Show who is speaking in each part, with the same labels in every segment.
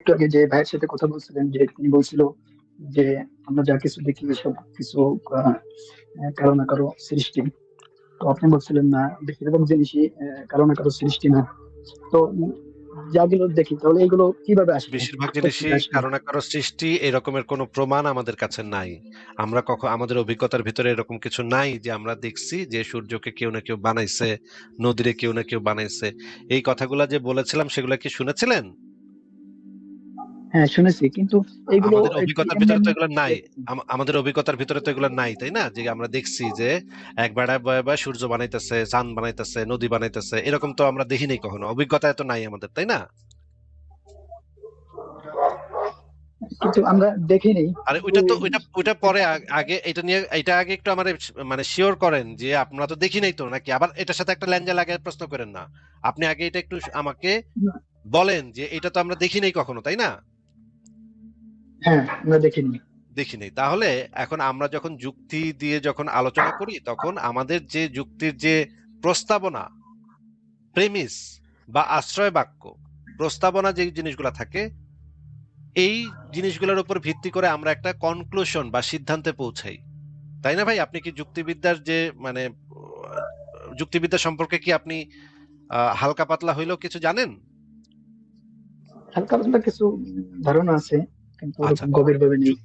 Speaker 1: একটু আগে যে ভাইয়ের সাথে কথা বলছিলেন, যে তিনি বলছিল যে আমরা যা কিছু দেখি সব কিছু আহ, কারো না কারো সৃষ্টি। তো আপনি বলছিলেন না, বেশিরভাগ জিনিসই কারো না কারো সৃষ্টি না। তো যাগুলো দেখি তাহলে এগুলো কিভাবে আসলো,
Speaker 2: বেশিরভাগ
Speaker 1: কোথেকে
Speaker 2: জিনিসই
Speaker 1: আসলো?
Speaker 2: কারো না কারো সৃষ্টি, এরকমের কোনো প্রমাণ আমাদের কাছে নাই। আমরা আমাদের অভিজ্ঞতার ভিতরে এরকম কিছু নাই যে আমরা দেখছি যে সূর্যকে কেউ না কেউ বানাইছে, নদীরে কেউ না কেউ বানাইছে। এই কথাগুলা যে বলেছিলাম সেগুলা কি শুনেছিলেন?
Speaker 1: হ্যাঁ, শুনেছি, কিন্তু এগুলো
Speaker 2: আমাদের
Speaker 1: কি
Speaker 2: অভিজ্ঞতার
Speaker 1: এমনি
Speaker 2: ভিতরে তো
Speaker 1: এমনি
Speaker 2: এগুলো নাই।
Speaker 1: দেখছি?
Speaker 2: আমাদের অভিজ্ঞতার ভিতরে তো এগুলো নাই, তাই না? যে আমরা দেখছি যে এক বেড়ায় বয়ে বয়ে সূর্য বানাইতেছে, চাঁদ বানাইতেছে, নদী বানাইতেছে, এরকম তো আমরা দেখিনি কখনো। অভিজ্ঞতা এত নাই আমাদের, তাই না?
Speaker 1: কিন্তু আমরা দেখিনি।
Speaker 2: আরে
Speaker 1: কিন্তু
Speaker 2: ওইটা তো ওইটা পরে আগে এটা নিয়ে এটা আগে একটু আমার মানে শিওর করেন যে আপনারা তো দেখি নাই তো নাকি আবার এটার সাথে একটা ল্যাঞ্জা লাগায় প্রশ্ন করেন না। আপনি আগে এটা একটু আমাকে বলেন যে এটা তো আমরা দেখি নাই কখনো, তাই না?
Speaker 1: হ্যাঁ, আমরা দেখিনি।
Speaker 2: দেখি নাই তাহলে। এখন আমরা যখন যুক্তি দিয়ে যখন আলোচনা করি তখন আমাদের যে যুক্তির যে প্রস্তাবনা, প্রেমিস বা আশ্রয় বাক্য, প্রস্তাবনা যে জিনিসগুলা থাকে, এই জিনিসগুলোর উপর ভিত্তি করে আমরা একটা কনক্লুশন বা সিদ্ধান্তে পৌঁছাই, তাই না ভাই? আপনি কি যুক্তিবিদ্যার যে মানে যুক্তিবিদ্যা সম্পর্কে কি আপনি হালকা পাতলা হইলেও কিছু জানেন?
Speaker 1: হালকা পাতলা কিছু ধারণা আছে, কিন্তু
Speaker 2: আচ্ছা,
Speaker 1: ওরকম গভীর ভাবে নেই।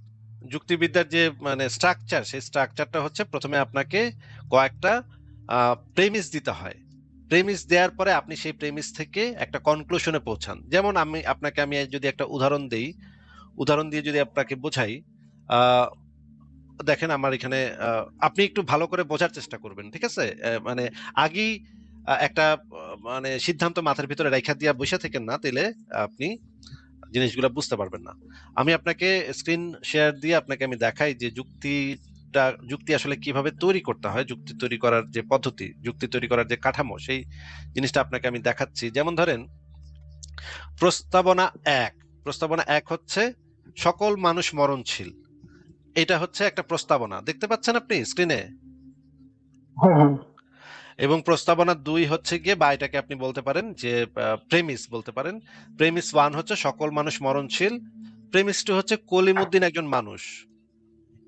Speaker 2: যুক্তিবিদ্যার যে মানে স্ট্রাকচার, সেই স্ট্রাকচারটা হচ্ছে প্রথমে আপনাকে কয়েকটা প্রেমিস দিতে হয়। প্রেমিস দেওয়ার পরে আপনি সেই প্রেমিস থেকে একটা কনক্লুশনে পৌঁছান। যেমন আমি যদি একটা উদাহরণ দেই, উদাহরণ দিয়ে যদি আপনাকে বোঝাই, আহ দেখেন আমার এখানে আপনি একটু ভালো করে বোঝার চেষ্টা করবেন, ঠিক আছে? মানে আগেই একটা মানে সিদ্ধান্ত মাথার ভিতরে রেখা দিয়া বসে থাকেন না, তাইলে আপনি জিনিসগুলো বুঝতে পারবেন না। আমি আপনাকে স্ক্রিন শেয়ার দিয়ে আপনাকে আমি দেখাই যে যুক্তি আসলে কিভাবে তৈরি করতে হয়, যুক্তি তৈরি করার যে পদ্ধতি, যুক্তি তৈরি করার যে কাঠামো, সেই জিনিসটা আপনাকে আমি দেখাচ্ছি। যেমন ধরেন প্রস্তাবনা এক। প্রস্তাবনা এক হচ্ছে সকল মানুষ মরণশীল। এটা হচ্ছে একটা প্রস্তাবনা, দেখতে পাচ্ছেন আপনি স্ক্রিনে?
Speaker 1: হ্যাঁ, হ্যাঁ।
Speaker 2: এবং প্রস্তাবনা দুই হচ্ছে গিয়ে, বা এটাকে আপনি বলতে পারেন যে প্রেমিস বলতে পারেন। প্রেমিস ওয়ান হচ্ছে সকল মানুষ মরণশীল। প্রেমিস টু হচ্ছে কলিমুদ্দিন একজন মানুষ।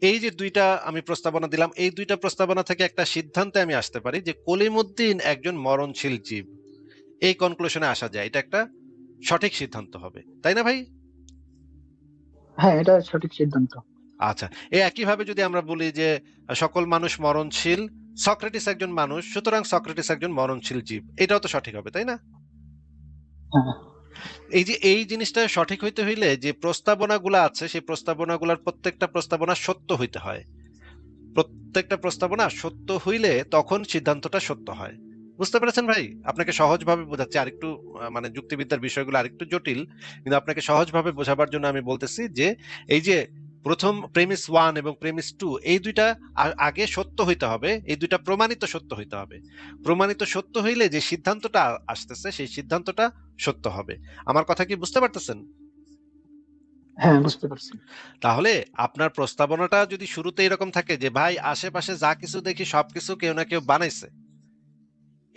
Speaker 2: এই যে দুইটা আমি প্রস্তাবনা দিলাম, এই দুইটা প্রস্তাবনা থেকে একটা সিদ্ধান্তে আমি আসতে পারি যে কলিমুদ্দিন একজন মরণশীল জীব। এই কনক্লুশনে আসা যায়, এটা একটা সঠিক সিদ্ধান্ত হবে, তাই না ভাই?
Speaker 1: হ্যাঁ, এটা সঠিক সিদ্ধান্ত।
Speaker 2: আচ্ছা, এই একইভাবে যদি আমরা বলি যে সকল মানুষ মরণশীল, সক্রেটিস একজন মানুষ, সুতরাং সক্রেটিস একজন মরণশীল জীব, এটাও তো সঠিক হবে, তাই না?
Speaker 1: হ্যাঁ,
Speaker 2: এই যে এই জিনিসটা সঠিক হইতে হইলে যে প্রস্তাবনাগুলো আছে, সেই প্রস্তাবনাগুলোর প্রত্যেকটা প্রস্তাবনা সত্য হইতে হয়। প্রত্যেকটা প্রস্তাবনা সত্য হইলে তখন সিদ্ধান্তটা সত্য হয়। বুঝতে পেরেছেন ভাই? আপনাকে সহজভাবে বোঝাচ্ছি। আরেকটু মানে যুক্তিবিদ্যার বিষয়গুলো আরেকটু জটিল, কিন্তু আপনাকে সহজভাবে বোঝাবার জন্য আমি বলতেছি যে এই যে প্রথম প্রেমিস ওয়ান এবং প্রেমিস টু, এই দুইটা আগে সত্য হইতে হবে, এই দুইটা প্রমাণিত সত্য হইতে হবে। প্রমাণিত সত্য হইলে যে সিদ্ধান্তটা আসতেছে সেই সিদ্ধান্তটা সত্য হবে। আমার কথা কি বুঝতে পারতেছেন?
Speaker 1: হ্যাঁ, বুঝতে পারছি।
Speaker 2: তাহলে আপনার প্রস্তাবনাটা যদি শুরুতে এরকম থাকে যে ভাই আশেপাশে যা কিছু দেখি সবকিছু কেউ না কেউ বানাইছে,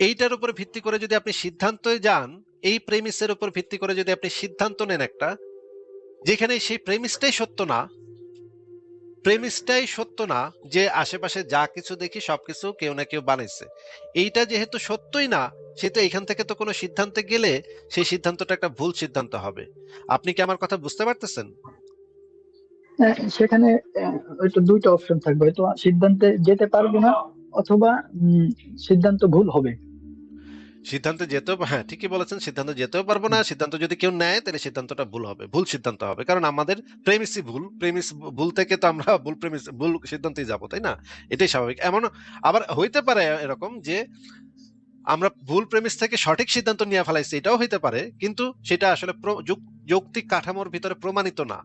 Speaker 2: এইটার উপর ভিত্তি করে যদি আপনি সিদ্ধান্তে যান, এই প্রেমিসের উপর ভিত্তি করে যদি আপনি সিদ্ধান্ত নেন একটা, যেখানে সেই প্রেমিসটাই সত্য না, প্রেমিসটাই সত্য না যে আশেপাশে যা কিছু দেখি সবকিছু কেউ না কেউ বানাইছে, এইটা যেহেতু সত্যই না, সেহেতু এখান থেকে তো কোনো সিদ্ধান্তে গেলে সেই সিদ্ধান্তটা একটা ভুল সিদ্ধান্ত হবে। আপনি কি আমার কথা বুঝতে পারতেছেন?
Speaker 1: সেখানে হয়তো দুইটা অপশন থাকবে, হয়তো সিদ্ধান্তে যেতে পারবো না, অথবা উম, সিদ্ধান্ত ভুল হবে।
Speaker 2: সিদ্ধান্তে যেতেও, হ্যাঁ ঠিকই বলেছেন, সিদ্ধান্ত যেতেও পারবো না। সিদ্ধান্ত যদি কেউ নেয় তাহলে সিদ্ধান্তটা ভুল হবে, ভুল সিদ্ধান্ত হবে, কারণ আমাদের প্রেমিসই ভুল। প্রেমিস ভুল থেকে তো আমরা ভুল সিদ্ধান্তেই যাবো, তাই না? এটাই স্বাভাবিক। এমন আবার হইতে পারে এরকম যে আমরা ভুল প্রেমিস থেকে সঠিক সিদ্ধান্ত নিয়ে ফেলাইছি, এটাও হইতে পারে, কিন্তু সেটা আসলে যৌক্তিক কাঠামোর ভিতরে প্রমাণিত না।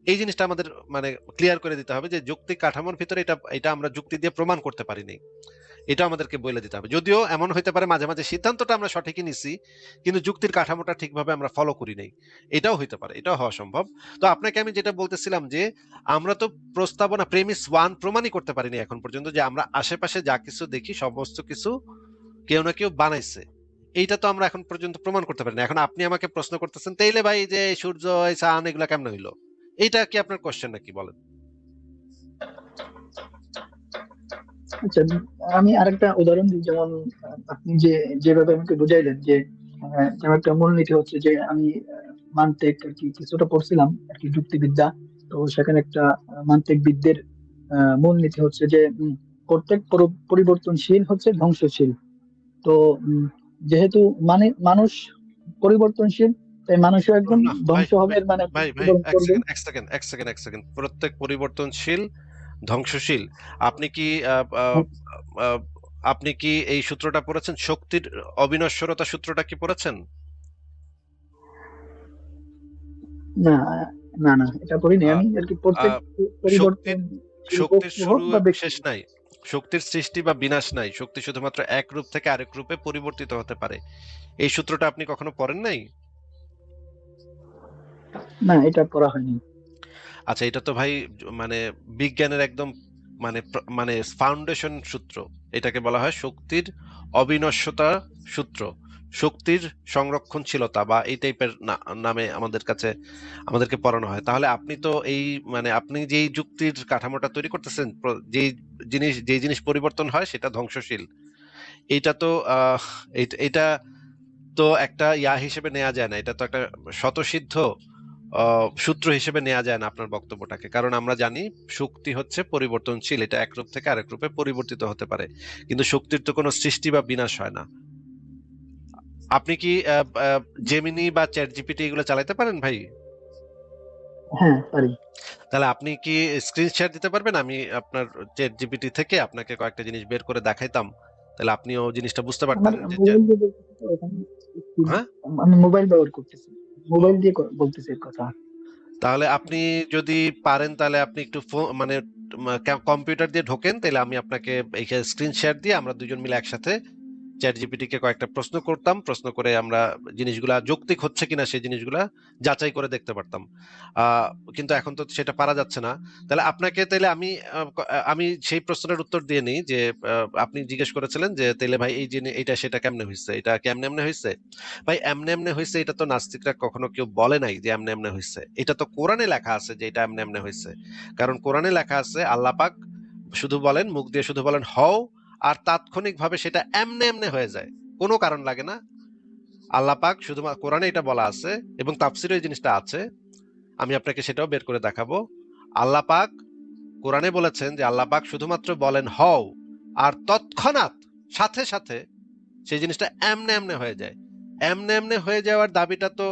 Speaker 2: এই জিনিসটা আমাদের মানে ক্লিয়ার করে দিতে হবে যে যৌক্তিক কাঠামোর ভিতরে এটা এটা আমরা যুক্তি দিয়ে প্রমাণ করতে পারিনি, এটা আমাদেরকে বলে দিতে হবে। যদিও এমন হইতে পারে মাঝে মাঝে সিদ্ধান্তটা আমরা সঠিকই নিছি, কিন্তু যুক্তির কাঠামোটা ঠিকভাবে আমরা ফলো করি নাই, এটাও হইতে পারে, এটাও হওয়া সম্ভব। তো আপনাকে আমি যেটা বলতেছিলাম যে আমরা তো প্রস্তাবনা প্রেমিস ওয়ান প্রমাণই করতে পারিনি এখন পর্যন্ত, যে আমরা আশেপাশে যা কিছু দেখি সমস্ত কিছু কেউ না কেউ বানাইছে। এইটা তো আমরা এখন পর্যন্ত প্রমাণ করতে পারি না। এখন আপনি আমাকে প্রশ্ন করতেছেন, তাইলে ভাই যে এই সূর্য, এই চাঁদ এগুলা কেমনে হইলো? এইটা কি আপনার কোশ্চেন নাকি বলেন?
Speaker 1: আচ্ছা, আমি আরেকটা উদাহরণ দিই। যেমন আপনি যেভাবে আমাকে বুঝাইলেন যে যেমন একটা মূলনীতি হচ্ছে যে আমি মান্তিক আর কি কিছুটা পড়ছিলাম আর কি, যুক্তিবিদ্যা। তো সেখানে একটা মান্তিকবিদদের মূলনীতি হচ্ছে যে প্রত্যেক পরিবর্তনশীল হচ্ছে ধ্বংসশীল। তো যেহেতু মানে মানুষ পরিবর্তনশীল, তাই মানুষও একদম
Speaker 2: না ভাই,
Speaker 1: ধ্বংস হবে,
Speaker 2: ভাই,
Speaker 1: এর মানে
Speaker 2: ভাই, ভাই,
Speaker 1: মৃত্যুবরণ
Speaker 2: এক
Speaker 1: করবে।
Speaker 2: সেকেন্ড, এক সেকেন্ড, এক সেকেন্ড, এক সেকেন্ড। প্রত্যেক পরিবর্তনশীল ধ্বংসশীল। আপনি কি আহ, আপনি কি এই সূত্রটা পড়েছেন? শক্তির অবিনশ্বরতা সূত্রটা কি পড়েছেন?
Speaker 1: না, না, না, এটা পড়িনি
Speaker 2: আহ,
Speaker 1: আমি আর কি। প্রত্যেক
Speaker 2: আহ, শক্তির
Speaker 1: পরিবর্তনশীল
Speaker 2: শক্তির
Speaker 1: বস্তু হোক
Speaker 2: শুরু
Speaker 1: বা
Speaker 2: এবং
Speaker 1: ব্যক্তি
Speaker 2: শেষ
Speaker 1: হোক।
Speaker 2: নাই। শক্তির সৃষ্টি বা বিনাশ নাই। শক্তি শুধুমাত্র এক রূপ থেকে আরেক রূপে পরিবর্তিত হতে পারে। এই সূত্রটা আপনি কখনো পড়েন নাই?
Speaker 1: না, এটা পড়া হয়নি।
Speaker 2: আচ্ছা, এটা তো ভাই মানে বিজ্ঞানের একদম মানে ফাউন্ডেশন সূত্র। এটাকে বলা হয় শক্তির অবিনশ্বতা সূত্র, শক্তির সংরক্ষণশীলতা বা এই টাইপের নামে আমাদেরকে পড়ানো হয়। তাহলে আপনি তো এই আপনি যেই যুক্তির কাঠামোটা তৈরি করতেছেন, যেই জিনিস পরিবর্তন হয় সেটা ধ্বংসশীল। এইটা তো এটা তো একটা হিসেবে নেওয়া যায় না। এটা তো একটা স্বতঃসিদ্ধ সূত্র হিসেবে নেওয়া যায় না আপনার বক্তব্যটাকে। কারণ আমরা জানি শক্তি হচ্ছে পরিবর্তনশীল, এটা এক রূপ থেকে আরেক রূপে পরিবর্তিত হতে পারে, কিন্তু শক্তির তো কোনো সৃষ্টি বা বিনাশ হয় না। আপনি কি জেমিনি বা চ্যাট জিপিটি এগুলো চালাতে পারেন ভাই?
Speaker 1: হ্যাঁ, পারি।
Speaker 2: তাহলে আপনি কি স্ক্রিন শেয়ার দিতে পারবেন? আমি আপনার চ্যাট জিপিটি থেকে আপনাকে কয়েকটা জিনিস বের করে দেখাইতাম, তাহলে আপনিও জিনিসটা বুঝতে
Speaker 1: আমার
Speaker 2: পারতেন যে
Speaker 1: মোবাইল দিয়ে বলতেছি তো এখানে
Speaker 2: হ্যাঁ।
Speaker 1: আমি মোবাইল ব্যবহার করতেছি,
Speaker 2: ও,
Speaker 1: মোবাইল দিয়ে বলতেছি এই কথা।
Speaker 2: তাহলে আপনি যদি পারেন তাহলে আপনি একটু কম্পিউটার দিয়ে ঢোকেন, তাহলে আমি আপনাকে এইখানে স্ক্রিন শেয়ার দিয়ে আমরা দুজন মিলে একসাথে চ্যাট জিপিটি কে কয়েকটা প্রশ্ন করতাম, প্রশ্ন করে আমরা জিনিসগুলা যৌক্তিক হচ্ছে কিনা সেই জিনিসগুলা যাচাই করে দেখতে পারতাম। আহ, কিন্তু এখন তো সেটা পারা যাচ্ছে না। তাহলে আপনাকে তাহলে আমি সেই প্রশ্নের উত্তর দিয়ে নিই যে আপনি জিজ্ঞেস করেছিলেন যে তাহলে ভাই এই জিনিস এটা সেটা কেমনে হয়েছে, এটা কেমনে এমনে হয়েছে। ভাই এমনে এমনে হয়েছে এটা তো নাস্তিকরা কখনো কেউ বলে নাই যে এমনে এমনে হয়েছে। এটা তো কোরআনে লেখা আছে যে এটা এমনে এমনে হয়েছে। কারণ কোরআনে লেখা আছে আল্লাহ পাক শুধু বলেন, মুখ দিয়ে শুধু বলেন হও, আর তাৎক্ষণিকভাবে সেটা এমনে এমনে হয়ে যায়, কোনো কারণ লাগে না। আল্লাহ পাক শুধুমাত্র কোরআনে এটা বলা আছে এবং তাফসিরে এই জিনিসটা আছে। আমি আপনাকে সেটাও বের করে দেখাবো। আল্লাহ পাক কোরআনে বলেছেন যে আল্লাহ পাক শুধুমাত্র বলেন হও, আর তৎক্ষণাৎ সাথে সাথে সেই জিনিসটা এমনে এমনে হয়ে যায়। এমনে এমনে হয়ে যাওয়ার দাবিটা তো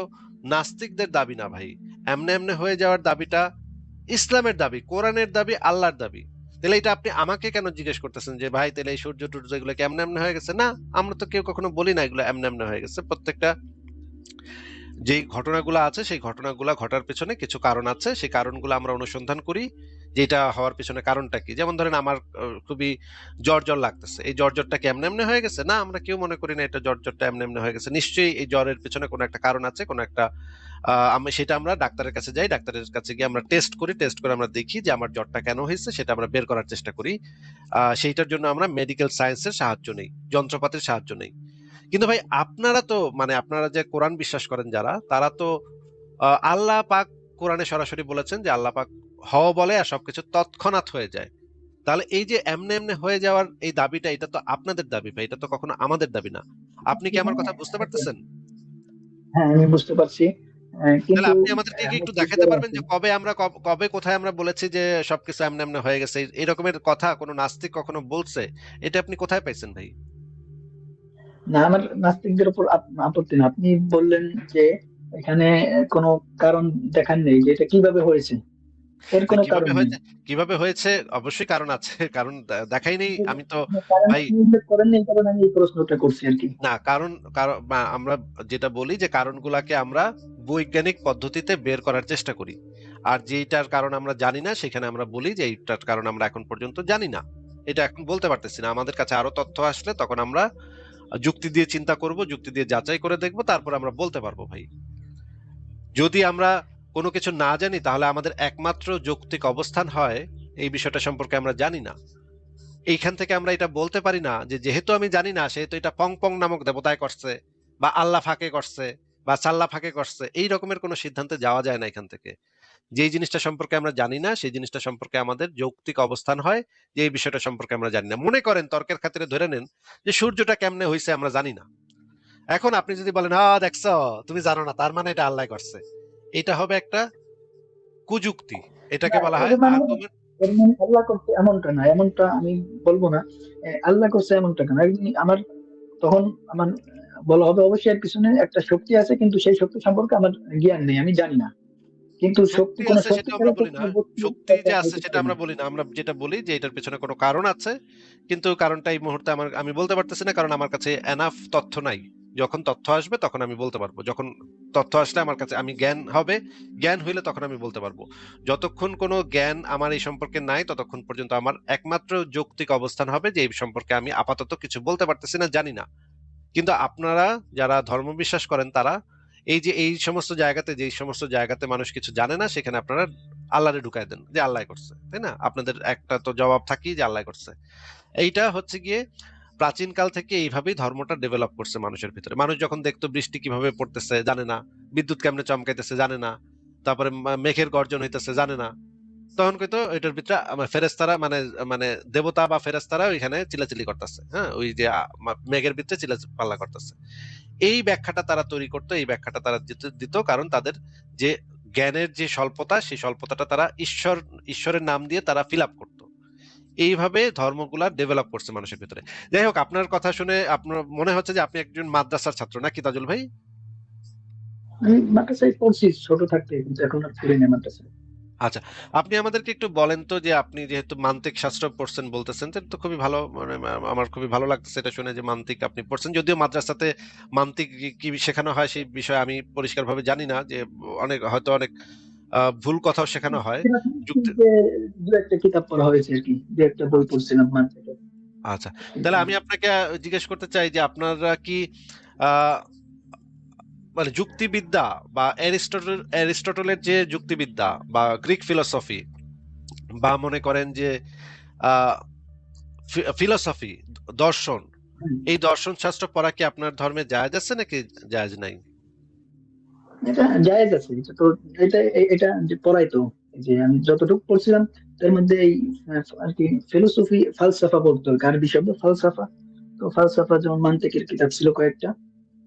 Speaker 2: নাস্তিকদের দাবি না ভাই। এমনে এমনে হয়ে যাওয়ার দাবিটা ইসলামের দাবি, কোরআনের দাবি, আল্লাহর দাবি। তাহলে এটা আপনি আমাকে কেন জিজ্ঞেস করতেছেন যে ভাই তাহলে এই সূর্য টুর্য এগুলো কেমনে এমনে হয়ে গেছে? না, আমরা তো কেউ কখনো বলি না এগুলো এমনে এমনে হয়ে গেছে। প্রত্যেকটা যে ঘটনাগুলো আছে সেই ঘটনাগুলো ঘটার পেছনে কিছু কারণ আছে, সেই কারণগুলো আমরা অনুসন্ধান করি যে এটা হওয়ার পেছনে কারণটা কি। যেমন ধরেন আমার খুবই জ্বর জ্বর লাগতেছে, এই জ্বর জ্বরটা কি এমনি এমনি হয়ে গেছে? না, আমরা কেউ মনে করি না এটা জ্বর জ্বরটা এমনি এমনি হয়ে গেছে। নিশ্চয়ই এই জ্বরের পেছনে কোনো একটা কারণ আছে, কোনো একটা আমরা ডাক্তারের কাছে যাই, ডাক্তারের কাছে গিয়ে আমরা টেস্ট করি, টেস্ট করে আমরা দেখি যে আমার জ্বরটা কেন হয়েছে সেটা আমরা বের করার চেষ্টা করি। সেইটার জন্য আমরা মেডিকেল সায়েন্সের সাহায্য নেই, যন্ত্রপাতির সাহায্য নেই। কিন্তু ভাই আপনারা তো আপনারা যে কোরআন বিশ্বাস করেন যারা, তারা তো আল্লাহ পাক কোরআনে সরাসরি বলেছেন যে আল্লাহ পাক হও বলে আর সবকিছু তৎক্ষণাৎ হয়ে যায়। তাহলে এই যে এমনে এমনে হয়ে যাওয়ার এই দাবিটা, এটা তো আপনাদের দাবি ভাই, এটা তো কখনো আমাদের দাবি না। আপনি কি আমার
Speaker 1: এখানে
Speaker 2: কথা বুঝতে পারতেছেন?
Speaker 1: হ্যাঁ, আমি বুঝতে পারছি।
Speaker 2: তাহলে
Speaker 1: কিন্তু
Speaker 2: আপনি আমাদেরকে কি একটু
Speaker 1: নাস্তিক
Speaker 2: দেখাতে
Speaker 1: যারা
Speaker 2: পারবেন
Speaker 1: আছে,
Speaker 2: যে কবে কোথায় আমরা বলেছি যে সবকিছু এমনে এমনে হয়ে গেছে? এরকমের কথা কোনো নাস্তিক কখনো বলছে? এটা আপনি কোথায় পাইছেন ভাই?
Speaker 1: না, আমার নাস্তিকদের উপর আপত্তি না। আপনি বললেন যে এখানে কোনো কারণ দেখান নেই যে এটা কিভাবে হয়েছে, এর
Speaker 2: না,
Speaker 1: কোনো
Speaker 2: কিভাবে
Speaker 1: কারণ নেই।
Speaker 2: হয়েছে? কিভাবে হয়েছে অবশ্যই কারণ আছে। কারণ দেখাই নেই
Speaker 1: কিন্তু
Speaker 2: আমি তো
Speaker 1: কারণ
Speaker 2: ভাই।
Speaker 1: আপনি উল্লেখ করেননি, এই কারণে আমি এই প্রশ্নটা করছি আর কি।
Speaker 2: না, কারণ কারণ আমরা যেটা বলি যে কারণগুলাকে আমরা বৈজ্ঞানিক পদ্ধতিতে বের করার চেষ্টা করি। আর যেটার কারণ আমরা জানি না সেখানে আমরা বলি যে এইটার কারণ আমরা এখন পর্যন্ত জানি না, এটা এখন বলতে পারতেছি না। আমাদের কাছে আরো তথ্য আসলে তখন আমরা যুক্তি দিয়ে চিন্তা করব, যুক্তি দিয়ে যাচাই করে দেখব, তারপর আমরা বলতে পারবো ভাই। যদি আমরা কোনো কিছু না জানি তাহলে আমাদের একমাত্র যৌক্তিক অবস্থান হয় এই বিষয়টা সম্পর্কে আমরা জানি না। এইখান থেকে আমরা এটা বলতে পারি না যে যেহেতু আমি জানি না সেহেতু এটা পং পং নামক দেবতায় করছে বা আল্লাহ ফাঁকে করছে বা সাল্লাহ ফাঁকে করছে, এই রকমের কোনো সিদ্ধান্তে যাওয়া যায় না এখান থেকে। যেই জিনিসটা সম্পর্কে আমরা জানি না সেই জিনিসটা সম্পর্কে আমাদের যৌক্তিক অবস্থান হয় যে এই বিষয়টা সম্পর্কে আমরা জানি না। মনে করেন তর্কের খাতিরে ধরে নেন যে সূর্যটা কেমনে হয়েছে আমরা জানি না। এখন আপনি যদি বলেন দেখছো তুমি জানো না তার মানে এটা আল্লাহ করছে, এটা হবে একটা কুযুক্তি। এটাকে বলা হয়
Speaker 1: এর মানে
Speaker 2: আর্গুমেন্ট।
Speaker 1: এর মানে আল্লাহ করছে এমনটা না, এমনটা আমি বলবো না। আল্লাহ করছে এমনটা কেন, একদিন আমার তখন আমার বলা হবে অবশ্যই এর পিছনে একটা শক্তি আছে, কিন্তু সেই শক্তি সম্পর্কে আমার জ্ঞান নেই, আমি জানি না। কিন্তু শক্তি,
Speaker 2: শক্তি
Speaker 1: কোন
Speaker 2: আছে
Speaker 1: শক্তি
Speaker 2: সেটা আমরা
Speaker 1: ছাড়া তো
Speaker 2: বলি না,
Speaker 1: কোনো বস্তু
Speaker 2: শক্তি যে আছে
Speaker 1: হইতে
Speaker 2: সেটা
Speaker 1: পারে না।
Speaker 2: আমরা বলি না। আমরা যেটা বলি যে এটার পেছনে কোনো কারণ আছে, কিন্তু কারণটা এই মুহূর্তে আমি বলতে পারতেছি না, কারণ আমার কাছে এনাফ তথ্য নাই। যখন তথ্য আসবে তখন আমি বলতে পারবো, যখন তথ্য আসলে আমার কাছে আমি জ্ঞান হবে, জ্ঞান হইলে তখন আমি বলতে পারবো। যতক্ষণ কোনো জ্ঞান আমার এই সম্পর্কে নাই ততক্ষণ পর্যন্ত আমার একমাত্র যৌক্তিক অবস্থান হবে যে এই সম্পর্কে আমি আপাতত কিছু বলতে পারতেছি না, জানি না। কিন্তু আপনারা যারা ধর্ম বিশ্বাস করেন তারা এই যে এই সমস্ত জায়গাতে, যে সমস্ত জায়গাতে মানুষ কিছু জানে না সেখানে আপনারা আল্লাহরে ঢুকাই দেন যে আল্লাহ করছে, তাই না? আপনাদের একটা তো জবাব থাকি যে আল্লাহ করছে। এইটা হচ্ছে গিয়ে প্রাচীন কাল থেকে এইভাবেই ধর্মটা ডেভেলপ করছে মানুষের ভিতরে। মানুষ যখন দেখতো বৃষ্টি কিভাবে পড়তেছে জানে না, বিদ্যুৎ কেমনে চমকাইতেছে জানে না, তারপরে মেঘের গর্জন হইতেছে জানে না, তখন কিন্তু এটার ভিতরে ফেরেস্তারা মানে মানে দেবতা বা ফেরেস্তারা ওইখানে চিল্লাচিল্লি করতেছে, হ্যাঁ, ওই যে মেঘের ভিতরে চিল্লাপাল্লা করতেছে। এই ব্যাখ্যাটা তারা তৈরি করতো, এই ব্যাখ্যাটা তারা দিত কারণ তাদের যে জ্ঞানের যে স্বল্পতা সেই স্বল্পতাটা তারা ঈশ্বরের নাম দিয়ে তারা ফিল আপ করতো। এইভাবে ধর্মগুলা ডেভেলপ করছে মানুষের ভিতরে। যাই হোক, আপনার কথা শুনে আপনার মনে হচ্ছে যে আপনি একজন মাদ্রাসার ছাত্র নাকি তাজুল ভাই?
Speaker 1: আমি মাদ্রাসায় পড়ছি ছোট থাকতে, কিন্তু এখন আর পড়ি না মাদ্রাসায়।
Speaker 2: আচ্ছা, আপনি আমাদেরকে একটু বলেন তো যে আপনি যেহেতু মান্তিক শাস্ত্র পড়ছেন বলতেছেন, তো খুবই ভালো, মানে আমার খুবই ভালো লাগতেছে এটা শুনে যে মান্তিক আপনি পড়ছেন। যদিও মাদ্রাসাতে মান্তিক কি কি শেখানো হয় সেই বিষয়ে আমি পরিষ্কারভাবে জানি না, যে অনেক ভুল কথাও শেখানো হয়। যুক্তি।
Speaker 1: যে দু একটা কিতাব পড়া হয়েছে আর কি, দু একটা বই
Speaker 2: আচ্ছা,
Speaker 1: পড়ছিলাম মাঝে।
Speaker 2: আচ্ছা, তাহলে আমি আপনাকে জিজ্ঞেস করতে চাই যে আপনারা কি আহ মানে যুক্তিবিদ্যা বা অ্যারিস্টটলের যে যুক্তিবিদ্যা বা গ্রিক ফিলোসফি বা মনে করেন যে আহ ফিলোসফি, দর্শন,
Speaker 1: হুম।
Speaker 2: এই দর্শন শাস্ত্র পড়া কি আপনার ধর্মে জায়েজ আছে নাকি জায়েজ নাই?
Speaker 1: এটা জায়েজ আছে, এটা তো, এটা যে পড়াই তো, এই যে আমি যতটুকু পড়ছিলাম তার মধ্যে এই আর কি ফিলোসফি ফালসাফা পড়তো, আরবি শব্দ ফালসাফা। তো ফালসাফা যেমন মান্তিকের কিতাব ছিল কয়েকটা,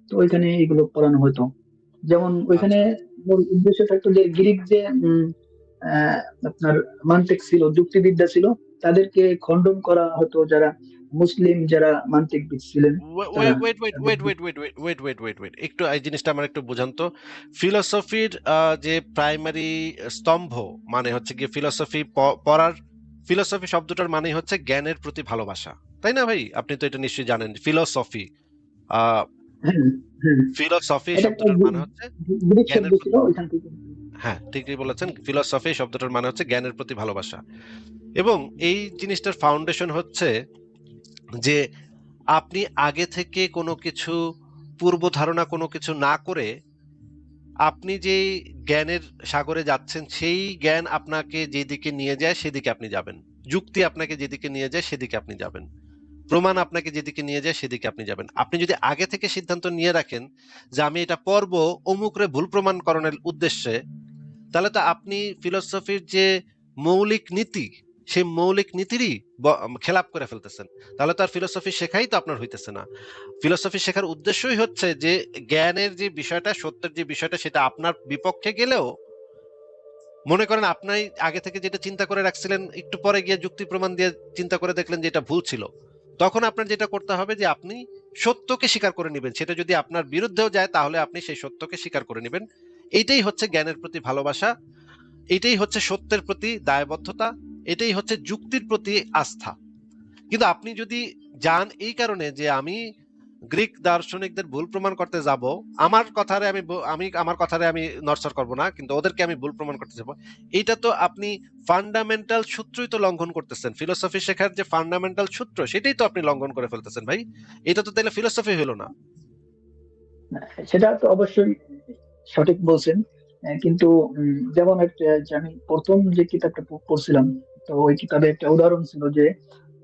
Speaker 1: তো ওইখানে এগুলো পড়ানো হতো। যেমন ওইখানে
Speaker 2: আচ্ছা,
Speaker 1: মূল উদ্দেশ্য থাকতো যে গ্রিক যে আহ, আপনার মান্তিক ছিল, যুক্তিবিদ্যা ছিল, তাদেরকে খণ্ডন করা হতো, যারা মুসলিম যারা মান্তিকবিদ ছিলেন তারা।
Speaker 2: ওয়েট ওয়েট ওয়েট ওয়েট
Speaker 1: তাদেরকে
Speaker 2: wait wait wait wait wait wait একটু এই জিনিসটা আমার একটু বোঝান তো। ফিলোসফির যে প্রাইমারি স্তম্ভ মানে হচ্ছে গিয়ে ফিলোসফি পড়ার, ফিলোসফি শব্দটার মানে হচ্ছে জ্ঞানের প্রতি ভালোবাসা, তাই না ভাই? আপনি তো এটা নিশ্চয়ই জানেন ফিলোসফি। আহ
Speaker 1: হ্যাঁ, হ্যাঁ,
Speaker 2: ফিলোসফি
Speaker 1: এটা একটা
Speaker 2: শব্দটার মানে হচ্ছে
Speaker 1: গ্রিক শব্দ
Speaker 2: জ্ঞানের
Speaker 1: ছিল
Speaker 2: প্রতি।
Speaker 1: ওইখান থেকে।
Speaker 2: হ্যাঁ, ঠিকই বলেছেন, ফিলোসফি শব্দটার মানে হচ্ছে জ্ঞানের প্রতি ভালোবাসা। এবং এই জিনিসটার ফাউন্ডেশন হচ্ছে যে আপনি আগে থেকে কোনো কিছু পূর্ব ধারণা কোনো কিছু না করে আপনি যে জ্ঞানের সাগরে যাচ্ছেন সেই জ্ঞান আপনাকে যেদিকে নিয়ে যায় সেদিকে আপনি যাবেন। যুক্তি আপনাকে যেদিকে নিয়ে যায় সেদিকে আপনি যাবেন। প্রমাণ আপনাকে যেদিকে নিয়ে যায় সেদিকে আপনি যাবেন। আপনি যদি আগে থেকে সিদ্ধান্ত নিয়ে রাখেন যে আমি এটা পড়বো অমুকরে ভুল প্রমাণকরণের উদ্দেশ্যে, তাহলে তো আপনি ফিলোসফির যে মৌলিক নীতি সেই মৌলিক নীতিরই খেলাপ করে ফেলতেছেন। তাহলে তো আর ফিলোসফি শেখাই তো আপনার হইতেছে না। ফিলোসফি শেখার উদ্দেশ্যই হচ্ছে যে জ্ঞানের যে বিষয়টা, সত্যের যে বিষয়টা, সেটা আপনার বিপক্ষে গেলেও মনে করেন আপনি আগে থেকে যেটা চিন্তা করে রাখছিলেন একটু পরে গিয়ে যুক্তি প্রমাণ দিয়ে চিন্তা করে দেখলেন যে এটা ভুল ছিল, তখন আপনার যেটা করতে হবে যে আপনি সত্যকে স্বীকার করে নেবেন। সেটা যদি আপনার বিরুদ্ধেও যায় তাহলে আপনি সেই সত্যকে স্বীকার করে নেবেন। এইটাই হচ্ছে জ্ঞানের প্রতি ভালোবাসা, এটাই হচ্ছে সত্যের প্রতি দায়বদ্ধতা, এটাই হচ্ছে যুক্তির প্রতি আস্থা। কিন্তু আপনি যদি যান এই কারণে যে আমি গ্রিক দার্শনিকদের ভুল প্রমাণ করতে যাব, আমি আমার কথারে আমি নড়চড় করব না, কিন্তু ওদেরকে আমি ভুল প্রমাণ করতে যাব, এইটা তো আপনি ফান্ডামেন্টাল সূত্রই তো লঙ্ঘন করতেছেন। ফিলোসফি শেখার যে ফান্ডামেন্টাল সূত্র সেটাই তো আপনি লঙ্ঘন করে ফেলতেছেন ভাই। এটা তো তাহলে ফিলোসফি হলো না।
Speaker 1: সেটা তো অবশ্যই সঠিক বলছেন। কিন্তু যেমন একটা, যে আমি প্রথম যে কিতাবটা পড়ছিলাম, তো ওই কিতাবে একটা উদাহরণ ছিল যে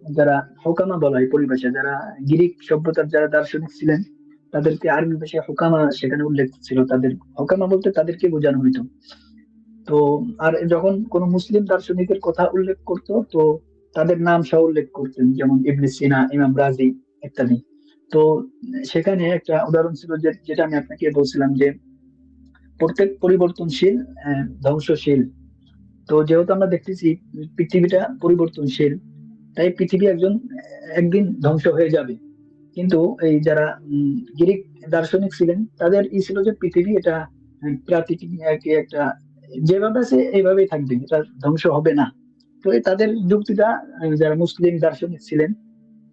Speaker 1: যারা হুকামা বলা হয় পরিভাষায়, যারা গ্রিক সভ্যতার যারা দার্শনিক ছিলেন তাদেরকে আরবি ভাষায় হুকামা সেখানে উল্লেখ ছিল। তাদের হুকামা বলতে তাদেরকে বোঝানো হইতো। তো আর যখন কোন মুসলিম দার্শনিকের কথা উল্লেখ করতো তো তাদের নাম সহ উল্লেখ করতেন, যেমন ইবনে সিনা, ইমাম রাজি ইত্যাদি। তো সেখানে একটা উদাহরণ ছিল যেটা আমি আপনাকে বলছিলাম যে প্রত্যেক পরিবর্তনশীল ধ্বংসশীল। তো যেহেতু আমরা দেখতেছি পৃথিবীটা পরিবর্তনশীল, তাই পৃথিবী একদিন ধ্বংস হয়ে যাবে। কিন্তু এই যারা গ্রিক দার্শনিক ছিলেন তাদের ছিল যে পৃথিবী এটা প্রাকৃতিক একটা যেভাবে আছে এইভাবেই থাকবে, এটা ধ্বংস হবে না। তো এই তাদের যুক্তিটা যারা মুসলিম দার্শনিক ছিলেন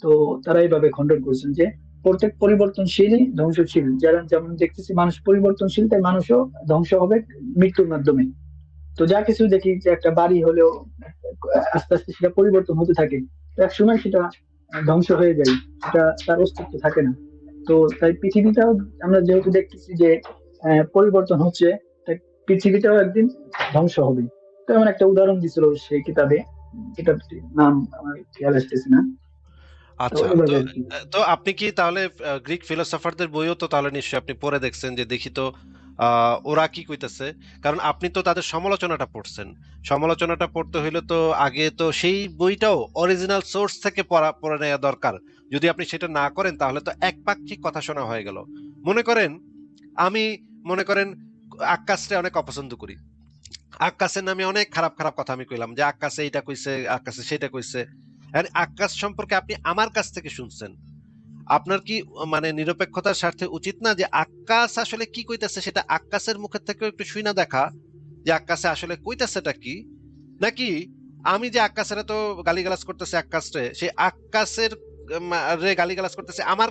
Speaker 1: তো তারা এইভাবে খণ্ডন করছেন যে প্রত্যেক পরিবর্তনশীলই ধ্বংসশীল। যারা যেমন দেখতেছি মানুষ পরিবর্তনশীল, তাই মানুষও ধ্বংস হবে মৃত্যুর মাধ্যমে। তো যা কিছু দেখি যে একটা বাড়ি হলেও আস্তে আস্তে সেটা পরিবর্তন হতে থাকে, তো এক সময় সেটা ধ্বংস হয়ে যায়, সেটা তার অস্তিত্ব থাকে না। তো তাই পৃথিবীটাও আমরা যেহেতু দেখতেছি যে পরিবর্তন হচ্ছে, তাই পৃথিবীটাও একদিন ধ্বংস হবে। তো এমন একটা উদাহরণ দিছিল সেই কিতাবে, কিতাবটির নাম আমার খেয়াল আসতেছে না। তো
Speaker 2: আচ্ছা, তো
Speaker 1: এভাবে আর কি।
Speaker 2: তো আপনি কি তাহলে গ্রিক ফিলোসফারদের বইও তো তাহলে নিশ্চয়ই আপনি পড়ে দেখছেন যে দেখি তো ওরা কি কইতেছে, কারণ আপনি তো তাদের সমালোচনাটা পড়ছেন। সমালোচনাটা পড়তে হইলে তো আগে তো সেই বইটাও অরিজিনাল সোর্স থেকে পড়ে নেওয়া দরকার। যদি আপনি সেটা না করেন তাহলে তো একপাক্ষিক কথা শোনা হয়ে গেল। মনে করেন আমি মনে করেন আক্কাসকে অনেক অপছন্দ করি, আক্কাসের নামে অনেক খারাপ খারাপ কথা আমি কইলাম যে আক্কাসে এইটা কইছে, আক্কাসে সেটা কইছে। আর আক্কাস সম্পর্কে আপনি আমার কাছ থেকে শুনছেন, আপনার কি মানে নিরপেক্ষতার স্বার্থে উচিত না যে আক্কাস আসলে কি কইতাছে সেটা আক্কাসের মুখের থেকে একটু শুইনা দেখা, যে আক্কাসে আসলে কইতাছেটা কি? নাকি আমি যে আক্কাসের তো গালিগালাজ করতেছে আক্কাসরে, সেই আক্কাসের রে গালিগালাজ করতেছে আমার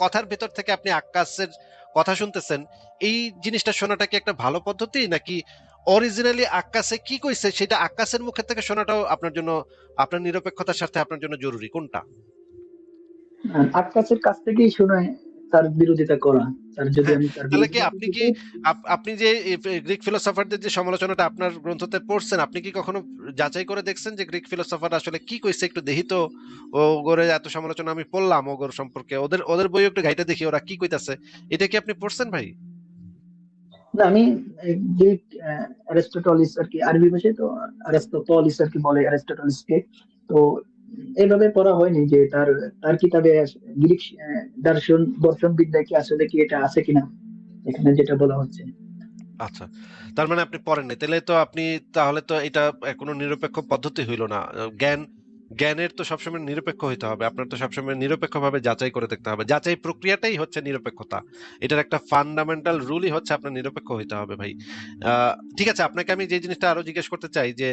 Speaker 2: কথার ভেতর থেকে আপনি আক্কাসের কথা শুনতেছেন, এই জিনিসটা শোনাটা কি একটা ভালো পদ্ধতি, নাকি অরিজিনালি আক্কাসে কি কইছে সেটা আক্কাসের মুখের থেকে শোনাটাও আপনার জন্য, আপনার নিরপেক্ষতার স্বার্থে আপনার জন্য জরুরি কোনটা?
Speaker 1: আক্কাসের কাছ থেকেই শুনে তার বিরোধিতা করা, তার যদি
Speaker 2: হ্যাঁ,
Speaker 1: আমি তার
Speaker 2: তাহলে কি
Speaker 1: বিরোধিতা
Speaker 2: আপনি
Speaker 1: করতে
Speaker 2: কি আপনি যে গ্রিক ফিলোসফারদের যে সমালোচনাটা আপনার গ্রন্থতে পড়ছেন, আপনি কি কখনো যাচাই করে দেখছেন যে গ্রিক ফিলোসফার আসলে কি কইছে একটু দেখি তো? ও গোরে এত সমালোচনা আমি পড়লাম ওগোর সম্পর্কে, ওদের ওদের বই একটু ঘাইটা দেখি ওরা কি কইতাছে। এটা কি আপনি পড়ছেন ভাই?
Speaker 1: না, আমি গ্রিক অ্যারিস্টটলিস আর কি, আরবি ভাষায় তো অ্যারিস্টটলিস আর কি বলে অ্যারিস্টটলিসকে। তো এইভাবে পড়া হয়নি যে তার তার কিতাবে গ্রিক দর্শন বিদ্যা কি আসলে কি এটা আছে কিনা এখানে যেটা বলা হচ্ছে।
Speaker 2: আচ্ছা, তার মানে আপনি পড়েননি, তাহলে তো আপনি, তাহলে তো এটা কোনো নিরপেক্ষ পদ্ধতি হইল না। জ্ঞান, জ্ঞানের তো সবসময় নিরপেক্ষ হইতে হবে, আপনার তো সবসময় নিরপেক্ষভাবে যাচাই করে দেখতে হবে, যাচাই প্রক্রিয়াটাই হচ্ছে নিরপেক্ষতা। এটার একটা ফান্ডামেন্টাল রুলই হচ্ছে আপনার নিরপেক্ষ হইতে হবে ভাই। ঠিক আছে, আপনাকে আমি যে জিনিসটা আরো জিজ্ঞেস করতে চাই যে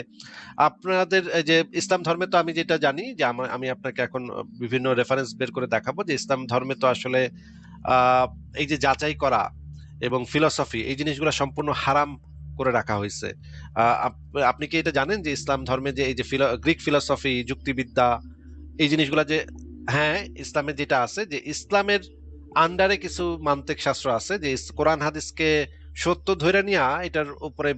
Speaker 2: আপনাদের এই যে ইসলাম ধর্মে তো আমি যেটা জানি যে আমি আপনাকে এখন বিভিন্ন রেফারেন্স বের করে দেখাবো যে ইসলাম ধর্মে তো আসলে আহ এই যে যাচাই করা এবং ফিলসফি এই জিনিসগুলো সম্পূর্ণ হারাম করে রাখা হয়েছে। আপনি কি এটা জানেন যে ইসলাম ধর্মে যে এই যে গ্রিক ফিলসফি, যুক্তিবিদ্যা, এই জিনিসগুলা যে, হ্যাঁ, ইসলামে যেটা আছে যে ইসলামের আন্ডারে কিছু মান্তিক শাস্ত্র আছে যে কোরআন হাদিসকে সত্য ধরে নিয়া এটার উপরে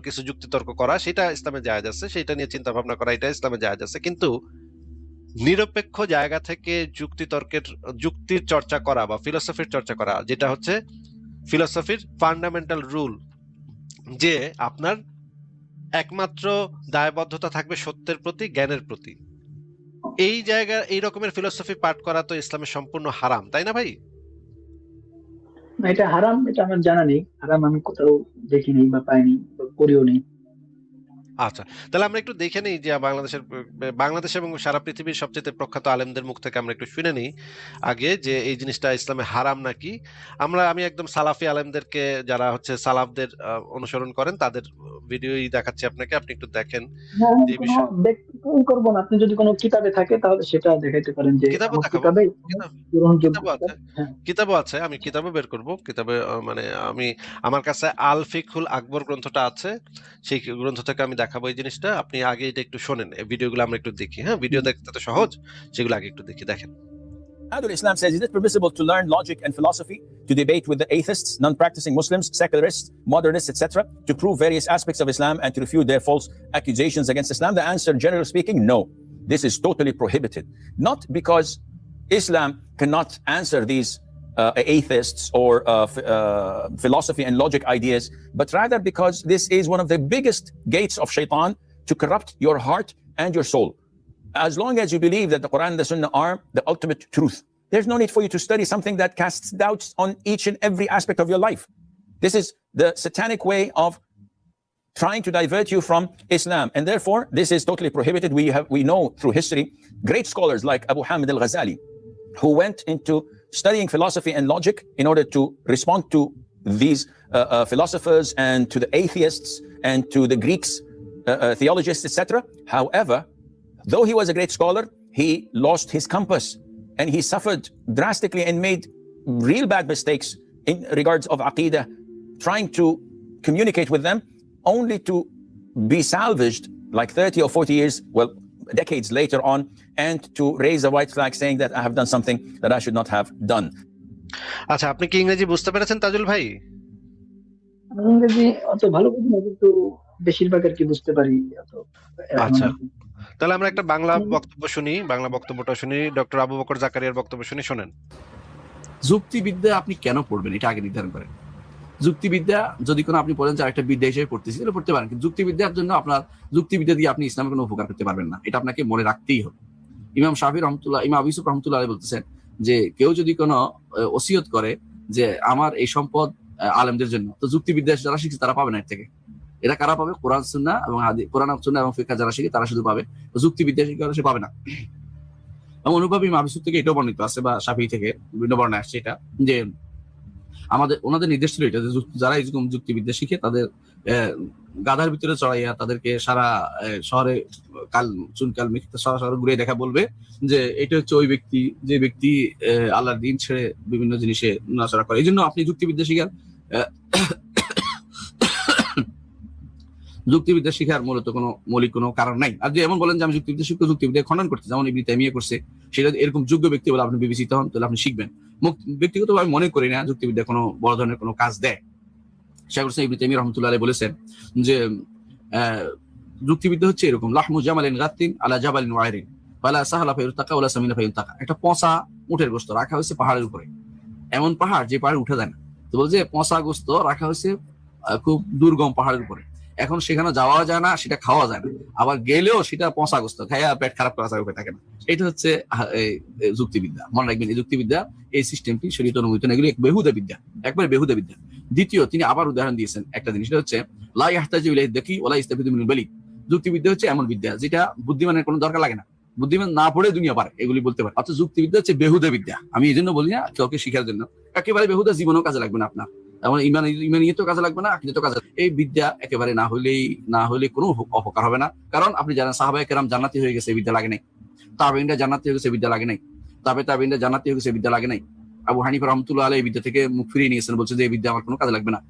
Speaker 2: কিছু যুক্তিতর্ক করা, সেটা ইসলামে জায়েজ আছে, সেটা নিয়ে চিন্তা ভাবনা করা এটা ইসলামে জায়েজ আছে। কিন্তু নিরপেক্ষ জায়গা থেকে যুক্তির চর্চা করা বা ফিলোসফির চর্চা করা, যেটা হচ্ছে ফিলোসফির ফান্ডামেন্টাল রুল, যে আপনার একমাত্র দায়বদ্ধতা থাকবে সত্যের প্রতি, জ্ঞানের প্রতি, এই জায়গা এই রকমের ফিলোসফি পাঠ করা তো ইসলামে সম্পূর্ণ হারাম, তাই না ভাই?
Speaker 1: না, এটা হারাম এটা আমার জানা নেই, হারাম আমি কোথাও দেখিনি বা পাইনি বা পড়িও নেই।
Speaker 2: আচ্ছা, তাহলে আমরা একটু দেখে নিই যে বাংলাদেশ এবং সারা পৃথিবীর সবচেয়ে প্রখ্যাত আলেমদের মুখ থেকে আমরা একটু শুনে নিই আগে যে এই জিনিসটা ইসলামে হারাম নাকি। আমি একদম সালাফি আলেমদেরকে, যারা হচ্ছে সালাফদের অনুসরণ করেন, তাদের ভিডিওই দেখাচ্ছি আপনাকে, আপনি একটু দেখেন
Speaker 1: না, আমি
Speaker 2: যে
Speaker 1: কোনো
Speaker 2: বিষয়।
Speaker 1: ব্যক্তিগত করবো না, আপনি যদি কোনো কিতাবে থাকে তাহলে সেটা দেখাইতে পারেন যে
Speaker 2: কিতাবও
Speaker 1: আমার
Speaker 2: দেখাবো,
Speaker 1: কিতাবে
Speaker 2: কিতাব
Speaker 1: গ্রহণযোগ্য
Speaker 2: কিতাবও
Speaker 1: কিতাব।
Speaker 2: আছে,
Speaker 1: হ্যাঁ।
Speaker 2: কিতাবও আছে, আমি কিতাবও বের করব কিতাবে, মানে আমি, আমার কাছে আল ফিকহুল আকবর গ্রন্থটা আছে, সেই গ্রন্থ থেকে আমি দেখাবো এই জিনিসটা। আপনি আগে এটা একটু শোনেন, এই ভিডিওগুলো আমরা একটু দেখি, হ্যাঁ, ভিডিও
Speaker 1: হুম।
Speaker 2: দেখতে তো সহজ, সেগুলো আগে একটু দেখি, দেখেন।
Speaker 3: Adul Islam says, is it permissible to learn logic and philosophy, to debate with the atheists, non-practicing Muslims, secularists, modernists, etc., to prove various aspects of Islam and to refute their false accusations against Islam? The answer, generally speaking, no. this is totally prohibited. Not because Islam cannot answer these atheists or philosophy and logic ideas, but rather because this is one of the biggest gates of shaitan to corrupt your heart and your soul. As long as you believe that the Quran and the Sunnah are the ultimate truth, there's no need for you to study something that casts doubts on each and every aspect of your life. This is the satanic way of trying to divert you from Islam, and therefore this is totally prohibited. We know through history great scholars like Abu Hamid al-Ghazali, who went into studying philosophy and logic in order to respond to these philosophers and to the atheists and to the Greeks, theologists, etc. However, though he was a great scholar, he lost his compass and he suffered drastically and made real bad mistakes in regards of Aqidah, trying to communicate with them only to be salvaged like 30 or 40 years, well, decades later on, and to raise a white flag saying that I have done something that I should not have done.
Speaker 2: আচ্ছা, আপনি কি ইংরেজি বুঝতে পেরেছেন তাজুল ভাই?
Speaker 1: আমি ইংরেজি অত ভালো বুঝি না, কিন্তু বেশিরভাগ আর কি বুঝতে পারি।
Speaker 2: আচ্ছা, তাহলে আমরা একটা বাংলা বক্তব্য শুনি, বাংলা বক্তব্যটা শুনি, ডক্টর আবু বকর জাকারিয়ার বক্তব্য শুনি, শোনেন।
Speaker 4: যুক্তিবিদ্যা আপনি কেন পড়বেন এটা আগে নির্ধারণ করেন। যুক্তিবিদ্যা যদি কোনো আপনি পড়েন যে আরেকটা বিদ্যা হিসেবে পড়তেছি, তাহলে পড়তে পারেন, কিন্তু যুক্তিবিদ্যার জন্য আপনার যুক্তিবিদ্যা দিয়ে আপনি ইসলামের কোনো উপকার করতে পারবেন না, এটা আপনাকে মনে রাখতেই হবে। ইমাম শাফি রহমতুল্লাহ, ইমাম আবু ইউসুফ রহমতুল্লাহ বলতেছেন যে কেউ যদি কোনো ওসিয়ত করে যে আমার এই সম্পদ আলেমদের জন্য, তো যুক্তিবিদ্যা যারা শিখছে তারা পাবে না এর থেকে। এটা কারা পাবে? কোরআন সুন্নাহ এবং কোরআন সুন্নাহ এবং ফিকহ যারা শিখে তারা শুধু পাবে, যুক্তিবিদ্যা শিখে সে পাবে না। এবং অনুভবী ইমাম আবু ইউসুফ থেকে এটাও বর্ণিত আছে, বা শাফি থেকে বিভিন্ন বর্ণায় আসছে এটা, যে ওনাদের নির্দেশ ছিল এটা, যারা এরকম যুক্তিবিদ্যা শিখে তাদের গাধার ভিতরে চড়াইয়া তাদেরকে সারা শহরে চুনকাল মিথ্যা শহরে ঘুরে দেখা বলবে যে এটা হচ্ছে ওই ব্যক্তি যে ব্যক্তি আল্লাহর দিন ছেড়ে বিভিন্ন জিনিসে নড়াচড়া করে। এই জন্য আপনি যুক্তিবিদ্যা শিখার যুক্তিবিদ্যা শিখার মূলত কোনো মৌলিক কোনো কারণ নাই। আর যদি এমন বলেন যে আমি যুক্তিবিদ্যা শিখবো, যুক্তিবিদ্যা খণ্ডন করতে, যেমন ইবনে তাইমিয়া করছে, সেটা এরকম যোগ্য ব্যক্তি বলে আপনি বিবেচিত হন, তাহলে আপনি শিখবেন। ব্যক্তিগত আমি মনে করি না যুক্তিবিদ্যা কোনো বড় ধরনের কোনো কাজ দেয়। শেখ হোসেন ইবনে তাইমিয়া রাহমাতুল্লাহ আলাইহি বলেছেন যে যুক্তিবিদ্যা হচ্ছে এরকম, লাহমু জামালিন গাতিন আলা জাবালিন ওয়াইরিন ফালা সাহলা ফায়ুরতাকা ওয়ালা সামিনা ফায়ুনতাকা। একটা পচা উটের গোশত রাখা হয়েছে পাহাড়ের উপরে, এমন পাহাড় যে পাহাড়ে উঠে যায় না। তো বলছে পচা গোশত রাখা হয়েছে খুব দুর্গম পাহাড়ের উপরে, এখন সেখানে যাওয়া যায় না, সেটা খাওয়া যায় না, আবার গেলেও সেটা পচা গোশত খাইয়া পেট খারাপ করা যায়, থাকে না। এটা হচ্ছে যুক্তিবিদ্যা। মনে রাখবেন, এই যুক্তিবিদ্যা এই সিস্টেমটি শরীয়ত অনুমোদিত না, এগুলো এক বেহুদা বিদ্যা, একবারে বেহুদা বিদ্যা। দ্বিতীয়, তিনি আবার উদাহরণ দিয়েছেন একটা জিনিস, সেটা হচ্ছে লা ইয়াহতাজু ইলাইহি যাকি ওয়া লা ইস্তাফিদু মিনাল বালিগ। যুক্তিবিদ্যা হচ্ছে এমন বিদ্যা যেটা বুদ্ধিমানের কোনো দরকার লাগে না, বুদ্ধিমান না পড়ে দুনিয়া পারে, এগুলি বলতে পারে। অর্থাৎ যুক্তিবিদ্যা হচ্ছে বেহুদা বিদ্যা। আমি এই জন্য বলি না কাউকে শিখার জন্য, একেবারে বেহুদা, জীবনেও কাজে লাগবে না আপনার, এমন ইমানিয়ত কাজে লাগবে না, আকীদাত কাজে। এই বিদ্যা একেবারে না হলে কোনো অপকার হবে না। কারণ আপনি জানেন সাহাবায়ে কেরাম জান্নাতি হয়ে গেছে, বিদ্যা লাগে নাই। তাবেঈনরা জান্নাতি হয়ে গেছে, বিদ্যা লাগে নাই। তাবেঈনরা জান্নাতি হয়ে গেছে, বিদ্যা লাগে নাই। আবু হানিফা রাহমাতুল্লাহ আলাইহি এই বিদ্যা থেকে মুখ ফিরিয়ে নিয়েছেন, বলছে যে এই বিদ্যা আমার কোনো কাজে লাগবে না।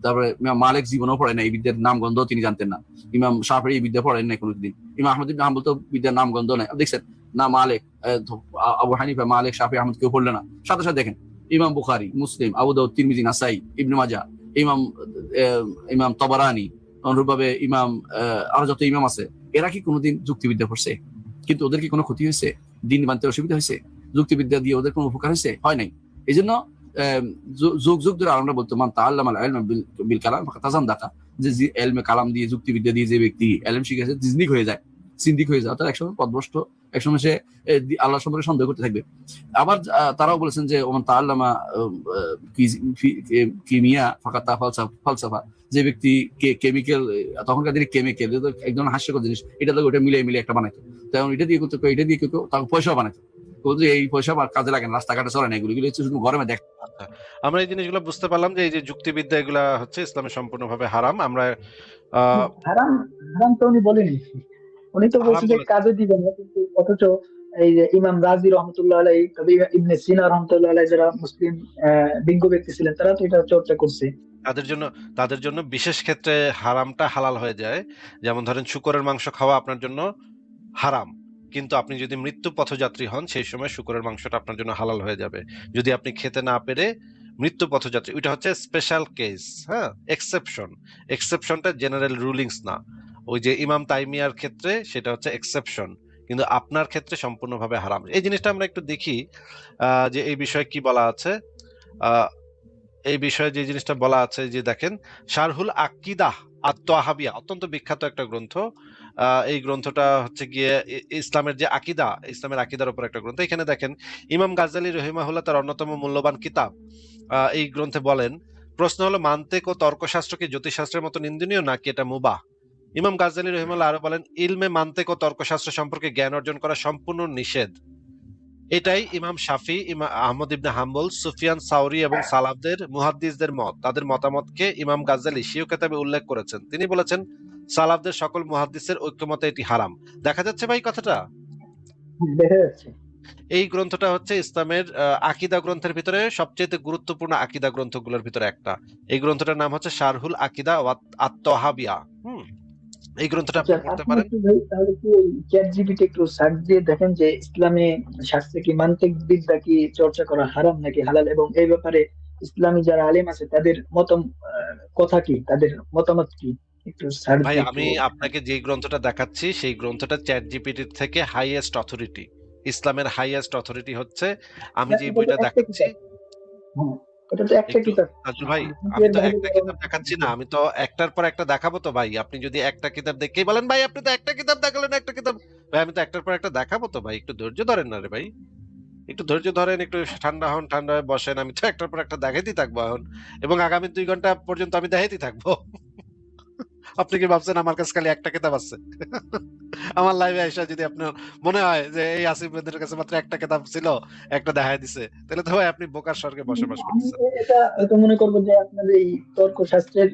Speaker 4: তারপরে ইমাম মালিক জীবনেও পড়েন না, এই বিদ্যার নাম গন্ধ তিনি জানতেন না। ইমাম শাফিঈ এই বিদ্যা পড়েন নাই কোনোদিন। ইমাম আহমদ ইবনে হাম্বল তো বিদ্যার নাম গন্ধ নাই, দেখছেন না। মালিক, আবু হানিফা, মালিক, শাফিঈ, আহমদ কেউ পড়লে না। সাথে সাথে দেখেন ইমাম বুখারী, মুসলিম, আবু দাউদ, তিরমিজি, নাসাই, ইবনে মাজাহ, ইমাম তাবারানী, অনুরূপভাবে ইমাম আরো যত ইমাম আছে, এরা কি কোনোদিন যুক্তিবিদ্যা পড়ছে? কিন্তু ওদের কি কোনো ক্ষতি হয়েছে? দিন মানতে অসুবিধা হয়েছে? যুক্তিবিদ্যা দিয়ে ওদের কোনো উপকার হয়েছে? হয় নাই। এই জন্য যুগ যুগ ধরে আমরা বলতো মান তাআল্লামাল ইলমা বিল কালাম ফাকাদ তাযান্দাকা, যে ইলমে কালাম দিয়ে, যুক্তিবিদ্যা দিয়ে যে ব্যক্তি ইলম শিখেছে জিন্দিক হয়ে যায়, সিন্দিক হয়ে যায়, অর্থাৎ একসময় পথভ্রষ্ট, একসময় সে আল্লাহ সম্পর্কে সন্দেহ করতে থাকবে। আবার তারাও বলেছেন যে ওমান তাআল্লামা কিমিয়া ফাকাদ ফালসাফা, যে ব্যক্তি কেমিক্যাল, তখনকার দিনে কেমিক্যাল এক ধরনের হাস্যকর জিনিস, এটা তো ওটা মিলিয়ে একটা বানাইতো, তেমন এটা দিয়ে করতে, এটা দিয়ে কেউ তাকে পয়সাও বানাইতো। এই পয়সা কাজে লাগে না, রাস্তাঘাটে চলে না, এগুলো হচ্ছে শুধু গরমে দেখ।
Speaker 2: আমরা এই জিনিসগুলো বুঝতে পারলাম যে এই যে যুক্তিবিদ্যা, এগুলা হচ্ছে ইসলামে সম্পূর্ণভাবে হারাম। আমরা
Speaker 1: হারাম তো উনি বলেনি, উনি তো বলছেন যে কাজে দিবেন না, কিন্তু অথচ এই যে ইমাম রাজি রহমতুল্লাহ আলাইহি, তবে ইবনে সিনা রহমতুল্লাহ আলাইহি, যারা মুসলিম বিজ্ঞ ব্যক্তি ছিলেন, তারা তো এটা চর্চা করছে।
Speaker 2: তাদের জন্য বিশেষ ক্ষেত্রে হারামটা হালাল হয়ে যায়। যেমন ধরেন শূকরের মাংস খাওয়া আপনার জন্য হারাম, কিন্তু আপনি যদি মৃত্যু পথযাত্রী হন, সেই সময় শূকরের মাংসটা আপনার জন্য হালাল হয়ে যাবে। যদি আপনি খেতে না পেরে মৃত্যু পথযাত্রী, ওইটা হচ্ছে স্পেশাল কেস, হ্যাঁ, এক্সেপশনটা জেনারেল রুলিংস না। ওই যে ইমাম তাইমিয়ার ক্ষেত্রে সেটা হচ্ছে এক্সেপশন, কিন্তু আপনার ক্ষেত্রে সম্পূর্ণভাবে হারাম। এই জিনিসটা আমরা একটু দেখি যে এই বিষয়ে কি বলা আছে। আহ, এই বিষয়ে যে জিনিসটা বলা আছে যে দেখেন, শারহুল আকিদাহ আত-তাহাবিয়া অত্যন্ত বিখ্যাত একটা গ্রন্থ। এই গ্রন্থটা হচ্ছে গিয়ে ইসলামের যে আকিদা, ইসলামের আকিদার উপর একটা গ্রন্থ। এখানে দেখেন ইমাম গাজ্জালী রহিমাহুল্লাহ তার অন্যতম মূল্যবান কিতাব এই গ্রন্থে বলেন, প্রশ্ন হলো মান্তিক ও তর্কশাস্ত্র কি জ্যোতিষশাস্ত্রের মতো নিন্দনীয় নাকি এটা মুবাহ? ইমাম গাজ্জালী রহিমাহুল্লাহ আরো বলেন, ইলমে মান্তিক ও তর্কশাস্ত্র সম্পর্কে জ্ঞান অর্জন করা সম্পূর্ণ নিষেধ। এটাই ইমাম শাফি, ইমাম আহমদ ইবনে হাম্বল, সুফিয়ান সাউরি এবং সালাফদের মুহাদ্দিসদের মত। তাদের মতামতকে ইমাম গাজ্জালী স্বীয় কিতাবে উল্লেখ করেছেন। তিনি বলেছেন, সালাফদের সকল মুহাদ্দিসের ঐক্যমতে এটি হারাম। দেখা যাচ্ছে ভাই কথাটা?
Speaker 1: দেখা যাচ্ছে।
Speaker 2: এই গ্রন্থটা হচ্ছে ইসলামের আকিদা গ্রন্থের ভিতরে সবচেয়ে গুরুত্বপূর্ণ আকিদা গ্রন্থগুলোর ভিতরে একটা। এই গ্রন্থটার নাম হচ্ছে শারহুল আকিদা আত-তাহাবিয়া। এই গ্রন্থটা আপনি
Speaker 1: আচ্ছা,
Speaker 2: পড়তে
Speaker 1: আপনি
Speaker 2: পারেন।
Speaker 1: একটু ভাই তাহলে কি চ্যাট জিপিটি একটু সার্চ দিয়ে দেখেন যে ইসলামে শাস্ত্রে কি মান্তিক বিদ্যা কি চর্চা করা হারাম নাকি হালাল, এবং এই ব্যাপারে ইসলামী যারা আলেম আছে তাদের কথা কি, তাদের মতামত কি, একটু সার্চ
Speaker 2: ভাই
Speaker 1: দিয়ে একটু।
Speaker 2: আমি আপনাকে যে গ্রন্থটা দেখাচ্ছি সেই গ্রন্থটা চ্যাট জিপিটি থেকে হাইয়েস্ট অথরিটি, ইসলামের হাইয়েস্ট অথরিটি হচ্ছে আমি যে
Speaker 1: এটা তো
Speaker 2: বইটা
Speaker 1: একটা
Speaker 2: দেখাচ্ছি।
Speaker 1: কিতাব। হ্যাঁ, এটা তো একটা
Speaker 2: একটু
Speaker 1: কিতাব।
Speaker 2: নাজুল ভাই,
Speaker 1: কিন্তু
Speaker 2: আমি
Speaker 1: এর
Speaker 2: তো
Speaker 1: বাইরে
Speaker 2: একটা
Speaker 1: আরো
Speaker 2: কিতাব দেখাচ্ছি না, আমি তো একটার পর একটা দেখাবো তো ভাই। আপনি যদি একটা কিতাব দেখেই বলেন ভাই আপনি তো একটা কিতাব দেখালেন, একটা কিতাব, ভাই আমি তো একটার পর একটা দেখাবো তো ভাই। একটু ধৈর্য ধরেন না রে ভাই, একটু ধৈর্য ধরেন, একটু ঠান্ডা হন, ঠান্ডা হয়ে বসেন। আমি তো একটার পর একটা দেখাইতেই থাকবো এখন, এবং আগামী 2 ঘন্টা পর্যন্ত আমি দেখাইতেই থাকবো। আপনি কি ভাবছেন আমার কাছে খালি একটা কিতাব আছে? আমার লাইভে এসে যদি আপনার মনে হয় যে এই আসিফ ভাইদের কাছে মাত্র একটা কিতাব ছিল, একটা দেখায় দিছে, তাহলে তো ভাই আপনি বোকার স্বর্গে বসবাস
Speaker 1: আমি
Speaker 2: করতেছেন।
Speaker 1: এটা এটা মনে করবো যে আপনার এই তর্ক শাস্ত্রের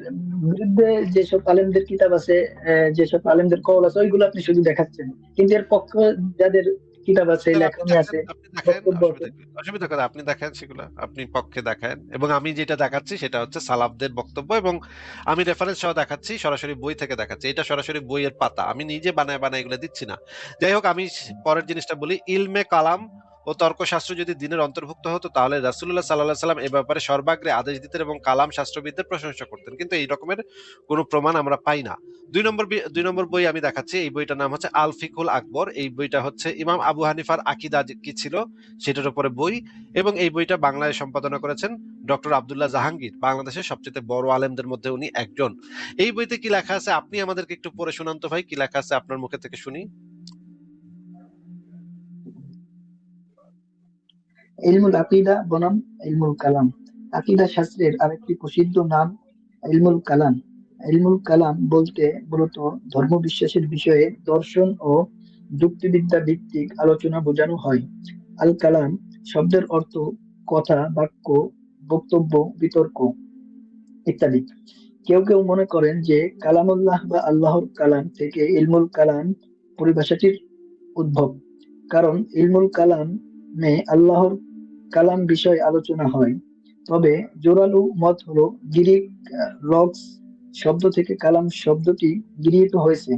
Speaker 1: বিরুদ্ধে যেসব আলেমদের কিতাব আছে, যেসব আলেমদের কওল আছে, ওইগুলো আপনি শুধু দেখাচ্ছেন, কিন্তু এর পক্ষে যাদের কিতাব আছে,
Speaker 2: তাহলে আপনি
Speaker 1: লেখনী
Speaker 2: দেখেন,
Speaker 1: আছে,
Speaker 2: আপনি দেখেন,
Speaker 1: বক্তব্য আছে।
Speaker 2: অসুবিধা কি? অসুবিধা কথা, আপনি দেখেন সেগুলো, আপনি পক্ষে দেখান। এবং আমি যেটা দেখাচ্ছি সেটা হচ্ছে সালাফদের বক্তব্য, এবং আমি রেফারেন্স সহ দেখাচ্ছি, সরাসরি বই থেকে দেখাচ্ছি। এটা সরাসরি বইয়ের পাতা, আমি নিজে বানায় বানায় এগুলো দিচ্ছি না। যাই হোক, আমি পরের জিনিসটা বলি। ইলমে কালাম ও তর্কশাস্ত্র যদি দিনের অন্তর্ভুক্ত হতো তাহলে রাসূলুল্লাহ সাল্লাল্লাহু আলাইহি সাল্লাম এ ব্যাপারে সর্বাগ্রে আদেশ দিতেন এবং কালাম শাস্ত্রবিদদের প্রশংসা করতেন, কিন্তু এই রকমের কোনো প্রমাণ আমরা পাই না। 2 নম্বর বই আমি দেখাচ্ছি। এই বইটার নাম হচ্ছে আল ফিকুল আকবর। এই বইটা হচ্ছে ইমাম আবু হানিফার আকিদা কি ছিল সেটার উপরে বই, এবং এই বইটা বাংলায় সম্পাদনা করেছেন ডক্টর আব্দুল্লাহ জাহাঙ্গীর। বাংলাদেশের সবচেয়ে বড় আলেমদের মধ্যে উনি একজন। এই বইতে কি লেখা আছে আপনি আমাদেরকে একটু পড়ে শোনান তো ভাই, কি লেখা আছে আপনার মুখে থেকে শুনি।
Speaker 1: ইলমুল আকিদা বনাম ইলমুল কালাম। আকিদা শাস্ত্রের আরেকটি প্রসিদ্ধ নাম ইলমুল কালাম। ইলমুল কালাম বলতে মূলত ধর্ম বিশ্বাসের বিষয়ে দর্শন ও যুক্তিবিদ্যা ভিত্তিক আলোচনা বোঝানো হয়। আল কালাম শব্দের অর্থ কথা, বাক্য, বক্তব্য, বিতর্ক ইত্যাদি। কেউ কেউ মনে করেন যে কালামুল্লাহ বা আল্লাহর কালাম থেকে ইলমুল কালাম পরিভাষাটির উদ্ভব, কারণ ইলমুল কালামে আল্লাহর কালাম বিষয়ে আলোচনা হয়। তবে জোরালো মত হলো গ্রিক লগস শব্দ থেকে কালাম শব্দটি গৃহীত হয়েছে।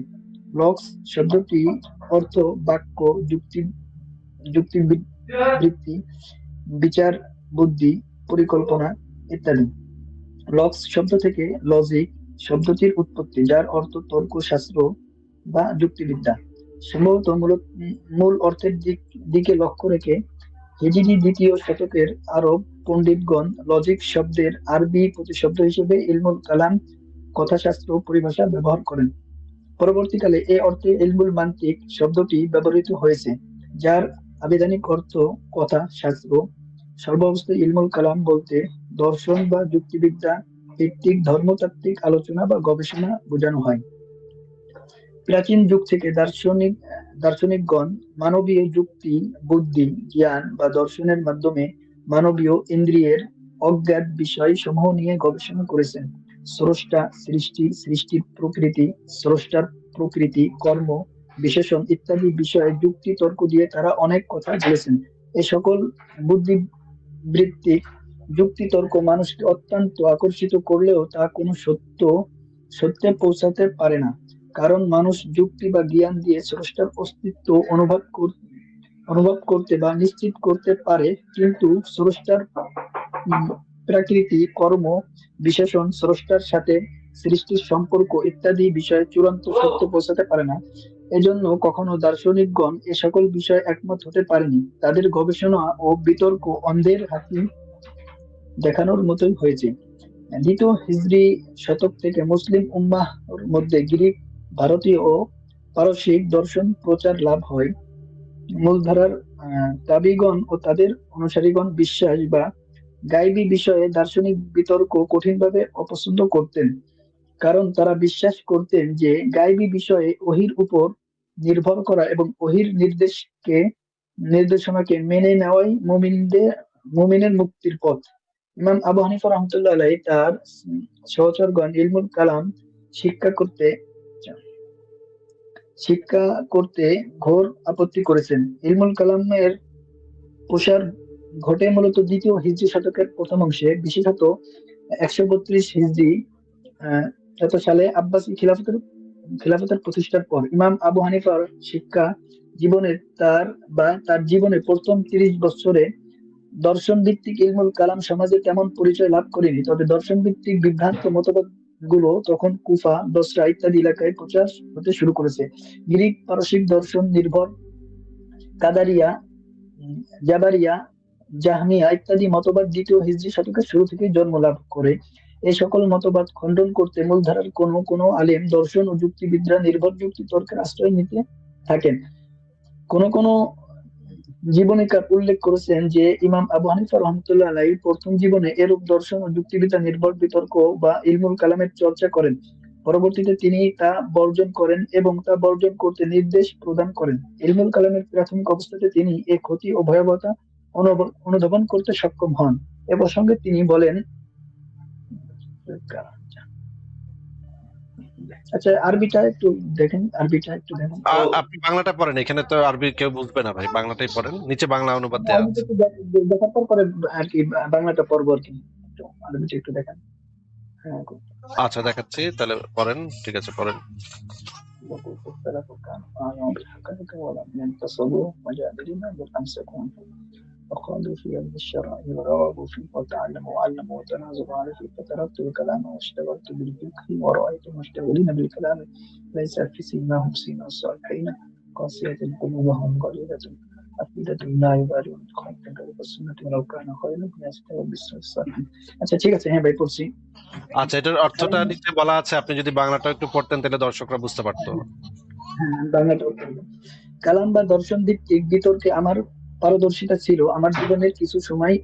Speaker 1: লগস শব্দটি অর্থ বাক্য, যুক্তিবৃত্তি, বিচার বুদ্ধি, পরিকল্পনা ইত্যাদি। লগস শব্দ থেকে লজিক শব্দটির উৎপত্তি, যার অর্থ তর্ক শাস্ত্র বা যুক্তিবিদ্যা। সম্ভবত মূল অর্থের দিকে লক্ষ্য রেখে হিজরি 2য় শতকের আরব পণ্ডিতগণ লজিক শব্দের আরবি প্রতিশব্দ হিসেবে ইলমুল কালাম কথাশাস্ত্র পরিভাষা ব্যবহার করেন। পরবর্তীকালে এ অর্থে ইলমুল মান্তিক শব্দটি ব্যবহৃত হয়েছে, যার আবিধানিক অর্থ কথা শাস্ত্র। সর্বাবস্থায় ইলমুল কালাম বলতে দর্শন বা যুক্তিবিদ্যা ভিত্তিক ধর্মতাত্ত্বিক আলোচনা বা গবেষণা বোঝানো হয়। প্রাচীন যুগ থেকে দার্শনিকগণ মানবীয় যুক্তি, বুদ্ধি, জ্ঞান বা দর্শনের মাধ্যমে মানবীয় ইন্দ্রিয়ের অজ্ঞাত বিষয় সমূহ নিয়ে গবেষণা করেছেন। স্রষ্টা, সৃষ্টি, সৃষ্টির প্রকৃতি, স্রষ্টার প্রকৃতি, কর্ম, বিশেষণ ইত্যাদি বিষয়ে যুক্তি তর্ক দিয়ে তারা অনেক কথা বলেছেন। এ সকল বুদ্ধিবৃত্তিক যুক্তি তর্ক মানুষকে অত্যন্ত আকর্ষিত করলেও তা কোনো সত্যে পৌঁছাতে পারে না, কারণ মানুষ যুক্তি বা জ্ঞান দিয়ে স্রষ্টার অস্তিত্ব অনুভব করতে বা নিশ্চিত করতে পারে, কিন্তু স্রষ্টার প্রকৃতি, কর্ম, বিশেষণ, স্রষ্টার সাথে সৃষ্টির সম্পর্ক ইত্যাদি বিষয়ে চূড়ান্ত সত্য পৌঁছাতে পারে না। এজন্য কখনো দার্শনিকগণ এ সকল বিষয়ে একমত হতে পারেনি। তাদের গবেষণা ও বিতর্ক অন্ধের হাতে দেখানোর মতোই হয়েছে। দ্বিতীয় হিজরি শতক থেকে মুসলিম উম্মাহর মধ্যে গ্রিক, ভারতীয় ও পারসিক দর্শন প্রচার লাভ হয়। মূলধারার তাবিগণ ও তাদের অনুসারীগণ বিশ্বাস বা গায়বী বিষয়ে দার্শনিক বিতর্ক কঠিনভাবে অপছন্দ করতেন, কারণ তারা বিশ্বাস করতেন যে গায়বী বিষয়ে ওহীর উপর নির্ভর করা এবং ওহীর নির্দেশনাকে মেনে নেওয়াই মুমিনের মুক্তির পথ। ইমাম আবু হানিফা রাহমাতুল্লাহ আলাইহি তার সহচরগণ ইলমুল কালাম শিক্ষা করতে ঘোর আপত্তি করেছেন। ইলমুল কালামের প্রসার ঘটে মূলত দ্বিতীয় হিজরি শতকের প্রথম অংশে, বিশেষত 132 হিজরি সালে আব্বাসী খিলাফতের প্রতিষ্ঠার পর। ইমাম আবু হানিফার শিক্ষা জীবনের তার জীবনের প্রথম 30 বছরে দর্শন ভিত্তিক ইলমুল কালাম সমাজে তেমন পরিচয় লাভ করেনি, তবে দর্শন ভিত্তিক বিভ্রান্ত মতবাদ গুলো তখন কুফা, বসরা ইত্যাদি এলাকায় প্রচার হতে শুরু করেছে। গ্রিক পারসিক দর্শন নির্ভর কাদারিয়া, জাবারিয়া, জাহমিয়া ইত্যাদি মতবাদ দ্বিতীয় হিজরি শতকের শুরু থেকে জন্ম লাভ করে। এই সকল মতবাদ খণ্ডন করতে মূলধারার কোনো আলেম, দর্শন ও যুক্তিবিদরা নির্ভরযুক্ত তর্কের আশ্রয় নিতে থাকেন। কোন জীবনীকার উল্লেখ করেছেন যে ইমাম আবু হানিফা রাহমাতুল্লাহ আলাইহি প্রথম জীবনে এরূপ দর্শন ও যুক্তিবিদ্যা নির্ভর বিতর্ক বা ইলমুল কালামের চর্চা করেন। পরবর্তীতে তিনি তা বর্জন করেন এবং তা বর্জন করতে নির্দেশ প্রদান করেন। ইলমুল কালামের প্রাথমিক অবস্থাতে তিনি এ ক্ষতি ও ভয়াবহতা অনুধাবন করতে সক্ষম হন। এ প্রসঙ্গে তিনি বলেন, আচ্ছা আরবিটা একটু দেখেন।
Speaker 2: আপনি বাংলাটা পড়েন, এখানে তো আরবি কেউ বুঝবে না ভাই, বাংলাটাই পড়েন, নিচে বাংলা অনুবাদ দেওয়া আছে।
Speaker 1: দেখার পরে আর কি বাংলাটা পড়বো আর কি। আরবিটা একটু দেখেন।
Speaker 2: আচ্ছা দেখাচ্ছি, তাহলে পড়েন। ঠিক আছে, পড়েন।
Speaker 1: وقالوا في علم الشرع ورغبوا فيه وتعلموا وعلموا وتنازعوا عليه فتركت الكلام واشتغلت بالفقه ورأيت المشتغلين بالكلام ليس في سيماهم سيما الصالحين قاسية قلوبهم قليلة أفئدة لا يبالون بخير كذلك السنة ولو كان خيرا يستوى بالصالحين। আচ্ছা ঠিক আছে, হ্যাঁ ভাই পড়ছি।
Speaker 2: আচ্ছা, এটার অর্থটা নিচে বলা আছে, আপনি যদি বাংলাটা একটু পড়তেন তাহলে দর্শকরা বুঝতে পারতো।
Speaker 1: হ্যাঁ, বাংলাটা কালাম বা দর্শন ভিত্তিক বিতর্কে আমার পারদর্শিতা ছিল। আমার জীবনের কিছু সময়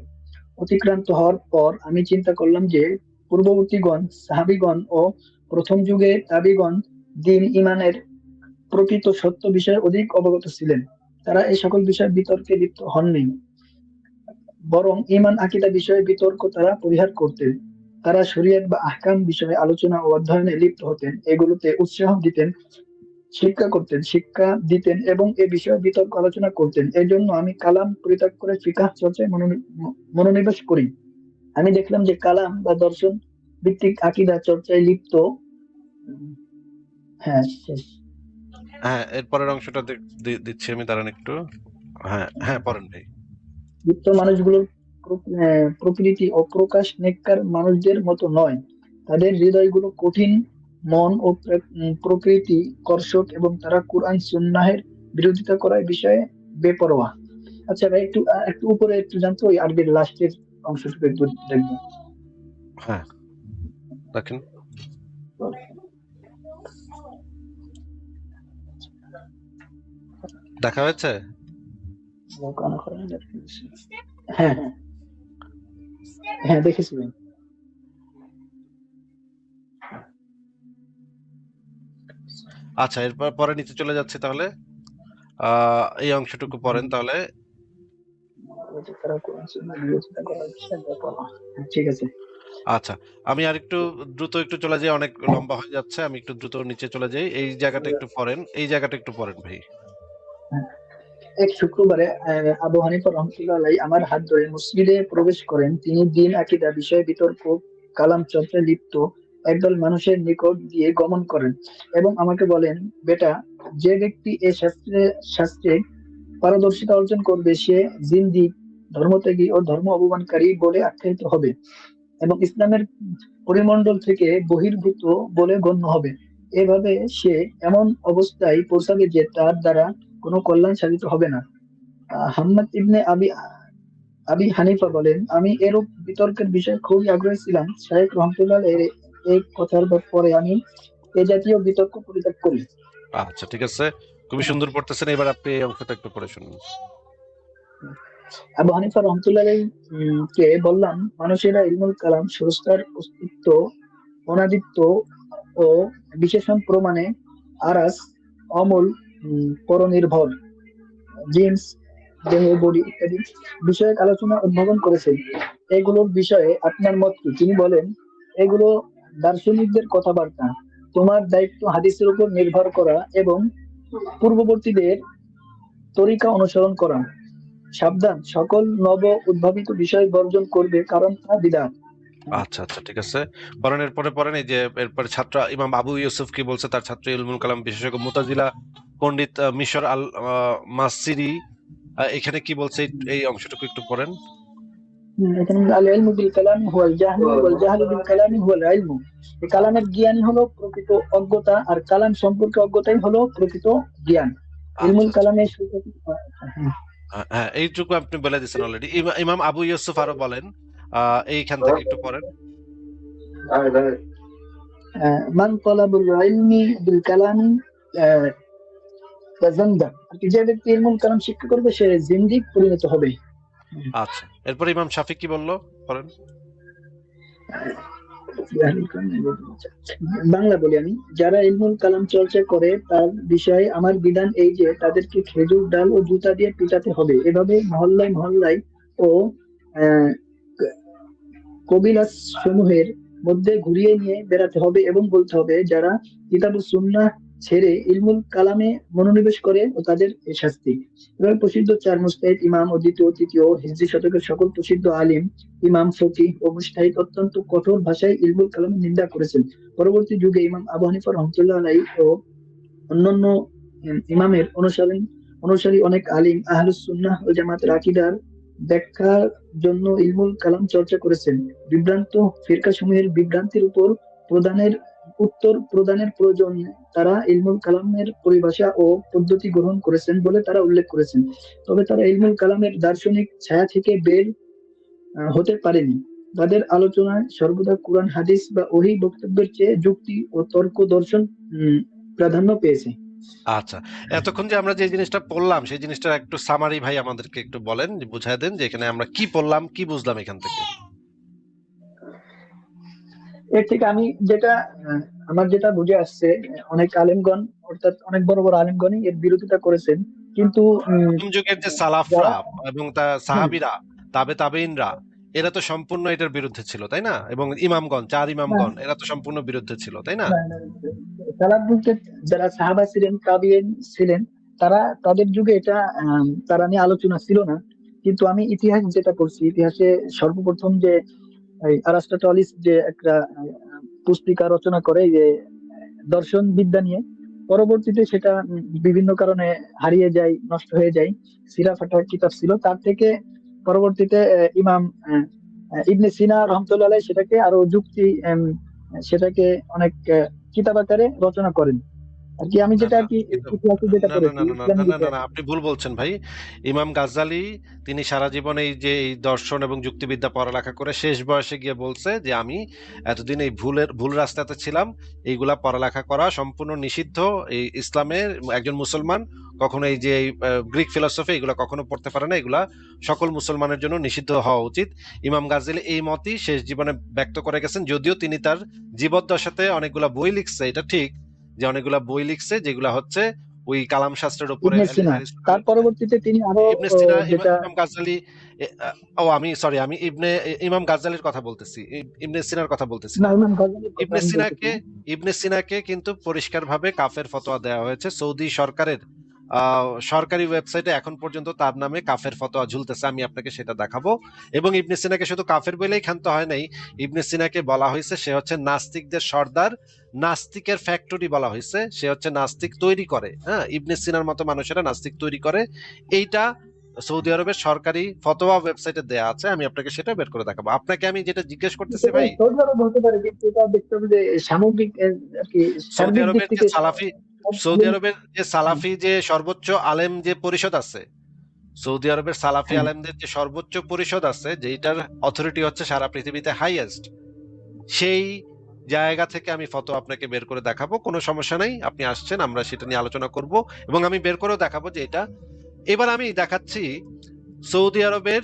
Speaker 1: অতিক্রান্ত হওয়ার পর আমি চিন্তা করলাম যে পূর্ববর্তীগণ, সাহাবীগণ ও প্রথম যুগে তাবিগণ দ্বীন ঈমানের প্রকৃত সত্য বিষয়ে অধিক অবগত ছিলেন। তারা এই সকল বিষয়ে বিতর্কে লিপ্ত হননি, বরং ঈমান আকীদা বিষয়ে বিতর্ক তারা পরিহার করতেন। তারা শরীয়ত বা আহকাম বিষয়ে আলোচনা ও অধ্যয়নে লিপ্ত হতেন, এগুলোতে উৎসাহ দিতেন, শিক্ষা দিতেন এবং এ বিষয়ে বিতর্ক আলোচনা করতেন। এর জন্য আমি কালাম পরিত্যাগ করে ফিকাহ চর্চায় মনোনিবেশ করি। আমি দেখলাম যে কালাম বা দর্শন ভিত্তিক আকীদা চর্চায় লিপ্ত
Speaker 2: এরপরের অংশটা দিচ্ছি আমি, দাঁড়ান একটু। পড়েন ভাই।
Speaker 1: লিপ্ত মানুষগুলোর প্রকৃতি ও প্রকাশ নেককার মানুষদের মতো নয়। তাদের হৃদয়গুলো কঠিন, মন ও প্রকৃতি কর্ষক এবং তারা কুরআন সুন্নাহের বিরোধিতা করার বিষয়ে বেপরোয়া। আচ্ছা ভাই একটু উপরে একটু জানতো, ওই আরবির লাস্টের অংশটুকু একটু দেখবো।
Speaker 2: হ্যাঁ দেখেন। দেখা হয়েছে?
Speaker 1: হ্যাঁ হ্যাঁ দেখেছি ভাই।
Speaker 2: আচ্ছা, এরপর পরে নিচে চলে যাচ্ছে, তাহলে এই অংশটুকু পড়েন তাহলে।
Speaker 1: ঠিক আছে।
Speaker 2: আচ্ছা, আমি আর একটু দ্রুত একটু চলে যাই, অনেক লম্বা হয়ে যাচ্ছে, আমি একটু দ্রুত নিচে চলে যাই। এই জায়গাটা একটু পড়েন, ভাই।
Speaker 1: এক শুক্রবারে আবু হানিফা রাহমাতুল্লাহ আলাইহি আমার হাত ধরে মসজিদে প্রবেশ করেন। তিনি দ্বীন আকীদা বিষয়ে বিতর্ক, কালাম চর্চায় লিপ্ত একদল মানুষের নিকট দিয়ে গমন করেন এবং আমাকে বলেন, বেটা, যে ব্যক্তি এ শাস্ত্রে পারদর্শিতা অর্জন করবে সে জিন্দিক, ধর্মত্যাগী ও ধর্ম অবমানকারী বলে আখ্যায়িত হবে এবং ইসলামের পরিমণ্ডল থেকে বহির্ভূত বলে গণ্য হবে। এভাবে সে এমন অবস্থায় পৌঁছাবে যে তার দ্বারা কোনো কল্যাণ সাধিত হবে না। হাম্মাদ ইবনে আবি হানিফা বলেন, আমি এরূপ বিতর্কের বিষয়ে খুবই আগ্রহী ছিলাম। শাইখ রহমতুল্লাহ এর এই কথার পরে আমি এ জাতীয় বিতর্ক পরিত্যাগ করি।
Speaker 2: আচ্ছা, ঠিক আছে, খুবই সুন্দর পড়তেছেন। এবার আপনি এই অংশটা একটু পড়ে শুনুন।
Speaker 1: আবু হানিফা রহমতুল্লাহ কে বললাম, মানুষেরা ইলমুল কালাম স্রষ্টার অস্তিত্ব, অনাদিত্ব ও বিশেষণ প্রমাণে আরাস, অমল, পরনির্ভর, জিন্স, দেহ, বডি ইত্যাদি বিষয়ক আলোচনা উদ্ভাবন করেছেন। এগুলোর বিষয়ে আপনার মত কি? তিনি বলেন, এগুলো দার্শনিকদের কথাবার্তা। তোমার দায়িত্ব হাদিসের উপর নির্ভর করা এবং পূর্ববর্তীদের তরিকা অনুসরণ করা। সাবধান, সকল নব উদ্ভাবিত বিষয় বর্জন করবে, কারণ তা বিদআত।
Speaker 2: আচ্ছা আচ্ছা, ঠিক আছে, পড়েন। এরপরে পড়েন। এই যে এরপরে ছাত্র ইমাম আবু ইউসুফ কি বলছে, তার ছাত্র ইলমুল কালাম বিশেষজ্ঞ মুতাজিলা পণ্ডিত মিশর আল মাসিরি এখানে কি বলছে, এই অংশটুকু একটু পড়েন।
Speaker 1: এখানে আল ইলমু বিল কালামি হুয়াল জাহলু ওয়াল জাহলু বিল কালামি হুয়াল ইলমু। এই কালামের জ্ঞানই হলো প্রকৃত অজ্ঞতা, আর কালাম সম্পর্কে অজ্ঞতাই হলো প্রকৃত জ্ঞান। ইলমুল
Speaker 2: আচ্ছা,
Speaker 1: কালামের
Speaker 2: হ্যাঁ, এইটুকু আপনি বলে দিচ্ছেন অলরেডি। ইমাম আবু ইউসুফ আরো বলেন, এইখান থেকে একটু পড়েন।
Speaker 1: মান তালাবুল ইলমি বিল কালামি তাজান্দাক। যে ব্যক্তি ইলমুল কালাম শিক্ষা করবে সে জিন্দিক পরিণত হবে।
Speaker 2: আচ্ছা, এরপর ইমাম শাফি কি বললো, পড়েন।
Speaker 1: বাংলা বলি আমি, যারা ইলমুল কালাম চর্চা করে তার বিষয়ে আমার বিধান এই যে তাদেরকে খেজুর ডাল ও জুতা দিয়ে পিটাতে হবে। এভাবে মহল্লায় মহল্লায় ও কবিলাস সমূহের মধ্যে ঘুরিয়ে নিয়ে বেড়াতে হবে এবং বলতে হবে, যারা কিতাব ও সুন্নাহ ছেড়ে ইলমুল কালামে মনোনিবেশ করে ও তাদের এই শাস্তি। এবার প্রসিদ্ধ চার মুজতাহিদ ইমাম ও দ্বিতীয় তৃতীয় হিজরি শতকের সকল প্রসিদ্ধ আলিম, ইমাম, ফকিহ ও মুজতাহিদ অত্যন্ত কঠোর ভাষায় ইলমুল কালামের নিন্দা করেছেন। পরবর্তী যুগে ইমাম আবু হানিফা রহমতুল্লাহ আলাইহি ও অন্যান্য ইমামের অনুসারী অনেক আলিম আহলুস সুন্নাহ ওয়াল জামাতের আকীদার ব্যাখ্যার জন্য ইলমুল কালাম চর্চা করেছেন। বিভ্রান্ত ফিরকা সমূহের বিভ্রান্তির উত্তর প্রদানের প্রয়োজনে তারা ইলমুল কালামের পরিভাষা ও পদ্ধতি গ্রহণ করেছেন বলে তারা উল্লেখ করেছেন। তবে তারা ইলমুল কালামের দার্শনিক ছায়া থেকে বের হতে পারেনি। তাদের আলোচনায় সর্বদা কোরআন, হাদিস বা ওহী বক্তব্যের চেয়ে যুক্তি ও তর্ক দর্শন প্রাধান্য পেয়েছে।
Speaker 2: আচ্ছা, এতক্ষণ যে আমরা যে জিনিসটা পড়লাম সেই জিনিসটা একটু সামারি ভাই আমাদেরকে একটু বলেন, বুঝাই দেন যে এখানে আমরা কি পড়লাম, কি বুঝলাম এখান থেকে।
Speaker 1: এর থেকে আমি যেটা আমার যেটা বুঝে আসছে, অনেক আলেমগণ অর্থাৎ অনেক বড় বড় আলেমগণই এর বিরোধিতা করেছেন, কিন্তু
Speaker 2: প্রথম যুগের যে সালাফরা এবং সাহাবীরা, তাবেঈনরা, এরা তো সম্পূর্ণ এটার বিরুদ্ধে ছিল, তাই না? এবং ইমামগণ, চার ইমামগণ, এরা তো সম্পূর্ণ বিরুদ্ধে ছিল, তাই না?
Speaker 1: সালাফ বলতে যারা সাহাবা ছিলেন, তাবিঈন ছিলেন, তাদের যুগে এটা তারা নিয়ে আলোচনা ছিল না। কিন্তু আমি ইতিহাস যেটা করছি, ইতিহাসে সর্বপ্রথম যে অ্যারিস্টটলিস যে একটা পুস্তিকা রচনা করে যে দর্শন বিদ্যা নিয়ে, পরবর্তীতে সেটা বিভিন্ন কারণে হারিয়ে যায়, নষ্ট হয়ে যায়। সিরা ফাটা কিতাব ছিল, তার থেকে পরবর্তীতে ইমাম ইবনে সিনা রহমতুল্লাহ আলাইহি সেটাকে আরো যুক্তি সেটাকে অনেক কিতাব আকারে রচনা করেন আর কি। আমি যেটা আর কি ইতিহাসে যেটা করেছি।
Speaker 2: আপনি ভুল বলছেন ভাই। ইমাম গাজ্জালি তিনি সারা জীবন এই যে এই দর্শন এবং যুক্তিবিদ্যা পড়ালেখা করে শেষ বয়সে গিয়ে বলছে যে আমি এতদিন এই ভুল রাস্তাতে ছিলাম, এইগুলা পড়ালেখা করা সম্পূর্ণ নিষিদ্ধ। এই ইসলামের একজন মুসলমান কখনো এই যে গ্রিক ফিলসফি এগুলা কখনো পড়তে পারে না, এগুলা সকল মুসলমানের জন্য নিষিদ্ধ হওয়া উচিত। ইমাম গাজ্জালি এই মতই শেষ জীবনে ব্যক্ত করে গেছেন, যদিও তিনি তার জীবদ্দশাতে অনেকগুলা বই লিখছে, এটা ঠিক যে অনেকগুলা বই লিখছে যেগুলা হচ্ছে ওই কালাম শাস্ত্রের উপরে।
Speaker 1: তার পরবর্তীতে তিনি আরো
Speaker 2: ইমাম গাজ্জালি, আমি ইমাম গাজ্জালির কথা বলতেছি, ইবনে সিনার কথা বলতেছি না। ইবনে সিনাকে কিন্তু পরিষ্কারভাবে কাফের ফতোয়া দেওয়া হয়েছে। সৌদি সরকারের সরকারি ওয়েবসাইটে এখন পর্যন্ত তার নামে কাফের ফতোয়া ঝুলতেছে, আমি আপনাকে সেটা দেখাবো। এবং ইবনে সিনাকে শুধু কাফের বলেই ক্ষান্ত হয় নাই, ইবনে সিনাকে বলা হয়েছে সে হচ্ছে নাস্তিকদের সর্দার, নাস্তিকের ফ্যাক্টরি বলা হয়েছে। সে হচ্ছে নাস্তিক তৈরি করে, হ্যাঁ, ইবনে সিনার মতো মানুষেরা নাস্তিক তৈরি করে। এইটা সৌদি আরবের সরকারি ফতোয়া ওয়েবসাইটে দেয়া আছে, আমি আপনাকে সেটা বের করে দেখাবো। আপনাকে আমি যেটা জিজ্ঞেস করতেছি
Speaker 1: সেটা
Speaker 2: ভাই,
Speaker 1: সৌদি আরব হতে পারে, কিন্তু এটা দেখতে হবে যে সামগ্রিক আর কি
Speaker 2: সৌদি
Speaker 1: সার্বিক দিক
Speaker 2: আরবের যে
Speaker 1: থেকে
Speaker 2: সালাফি সৌদি আরবের যে সালাফি যে সর্বোচ্চ আলেম যে পরিষদ আছে, সৌদি আরবের সালাফি
Speaker 1: হ্যাঁ,
Speaker 2: আলেমদের যে সর্বোচ্চ পরিষদ আছে, যেটার অথরিটি হচ্ছে সারা পৃথিবীতে হাইয়েস্ট, সেই জায়গা থেকে আমি ফটো আপনাকে বের করে দেখাবো, কোনো সমস্যা নাই। আপনি আসছেন, আমরা সেটা নিয়ে আলোচনা করব এবং আমি বের করেও দেখাবো যে এটা। এবার আমি দেখাচ্ছি সৌদি আরবের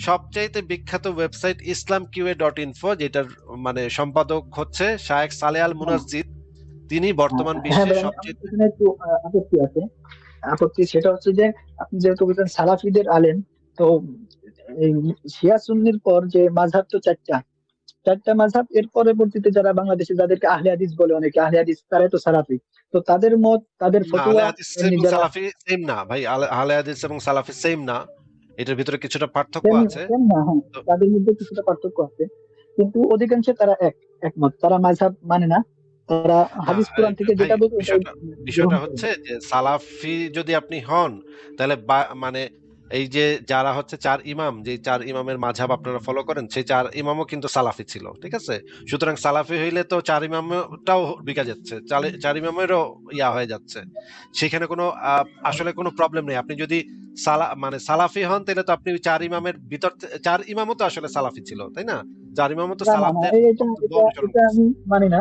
Speaker 2: সবচাইতে বিখ্যাত ওয়েবসাইট islamqa.info, যেটার মানে সম্পাদক হচ্ছে শায়েখ সালেহ আল মুনাজ্জিদ। তিনি বর্তমান
Speaker 1: হ্যাঁ
Speaker 2: বিশ্বের
Speaker 1: ভাই, আমার
Speaker 2: সবচেয়ে
Speaker 1: এখানে একটু আপত্তি আছে। আপত্তি সেটা হচ্ছে যে আপনি যেহেতু বলছেন সালাফিদের আলেম, তো এই শিয়া সুন্নির পর যে মাযহাব তো চারটা মাযহাব, এর পরবর্তীতে যারা বাংলাদেশে যাদেরকে আহলে হাদিস বলে, অনেকে আহলে হাদিস, তারাই তো সালাফি। তো তাদের মত, তাদের
Speaker 2: না, আহলে
Speaker 1: ফতোয়া,
Speaker 2: হাদিস
Speaker 1: এমনি
Speaker 2: এবং
Speaker 1: যারা
Speaker 2: সালাফি সেম না ভাই। আহলে হাদিস এবং সালাফি সেম না, এটার ভিতরে কিছুটা পার্থক্য
Speaker 1: সেম
Speaker 2: আছে।
Speaker 1: সেম না, হ্যাঁ,
Speaker 2: তো
Speaker 1: তাদের মধ্যে কিছুটা পার্থক্য আছে, কিন্তু অধিকাংশে তারা একমত, তারা মাযহাব মানে না, তারা
Speaker 2: না,
Speaker 1: হাদিস কোরআন থেকে
Speaker 2: ভাই,
Speaker 1: যেটা বলবে ওটাই
Speaker 2: বিষয়টা বিষয়টা
Speaker 1: গ্রহণ করে।
Speaker 2: হচ্ছে যে সালাফি যদি আপনি হন, তাহলে মানে এই যে যারা হচ্ছে চার ইমাম, যে চার ইমামের মাঝহাব আপনারা ফলো করেন, সেই চার ইমামও কিন্তু সালাফি ছিল, ঠিক আছে? সুতরাং সালাফি হইলে তো চার ইমামটাও বিকা যাচ্ছে, চার ইমামেরও ইয়া হয়ে যাচ্ছে, সেখানে কোনো আসলে কোনো প্রবলেম নেই। আপনি যদি মানে সালাফি হন, তাহলে তো আপনি চার ইমামের ভিতর চার ইমামও তো আসলে সালাফি ছিল, তাই না? চার ইমামও তো
Speaker 1: না না না,
Speaker 2: সালাফদের
Speaker 1: এটা
Speaker 2: বক্তব্য
Speaker 1: এটা
Speaker 2: অনুসরণ
Speaker 1: এটা
Speaker 2: করছে।
Speaker 1: আমি মানি না,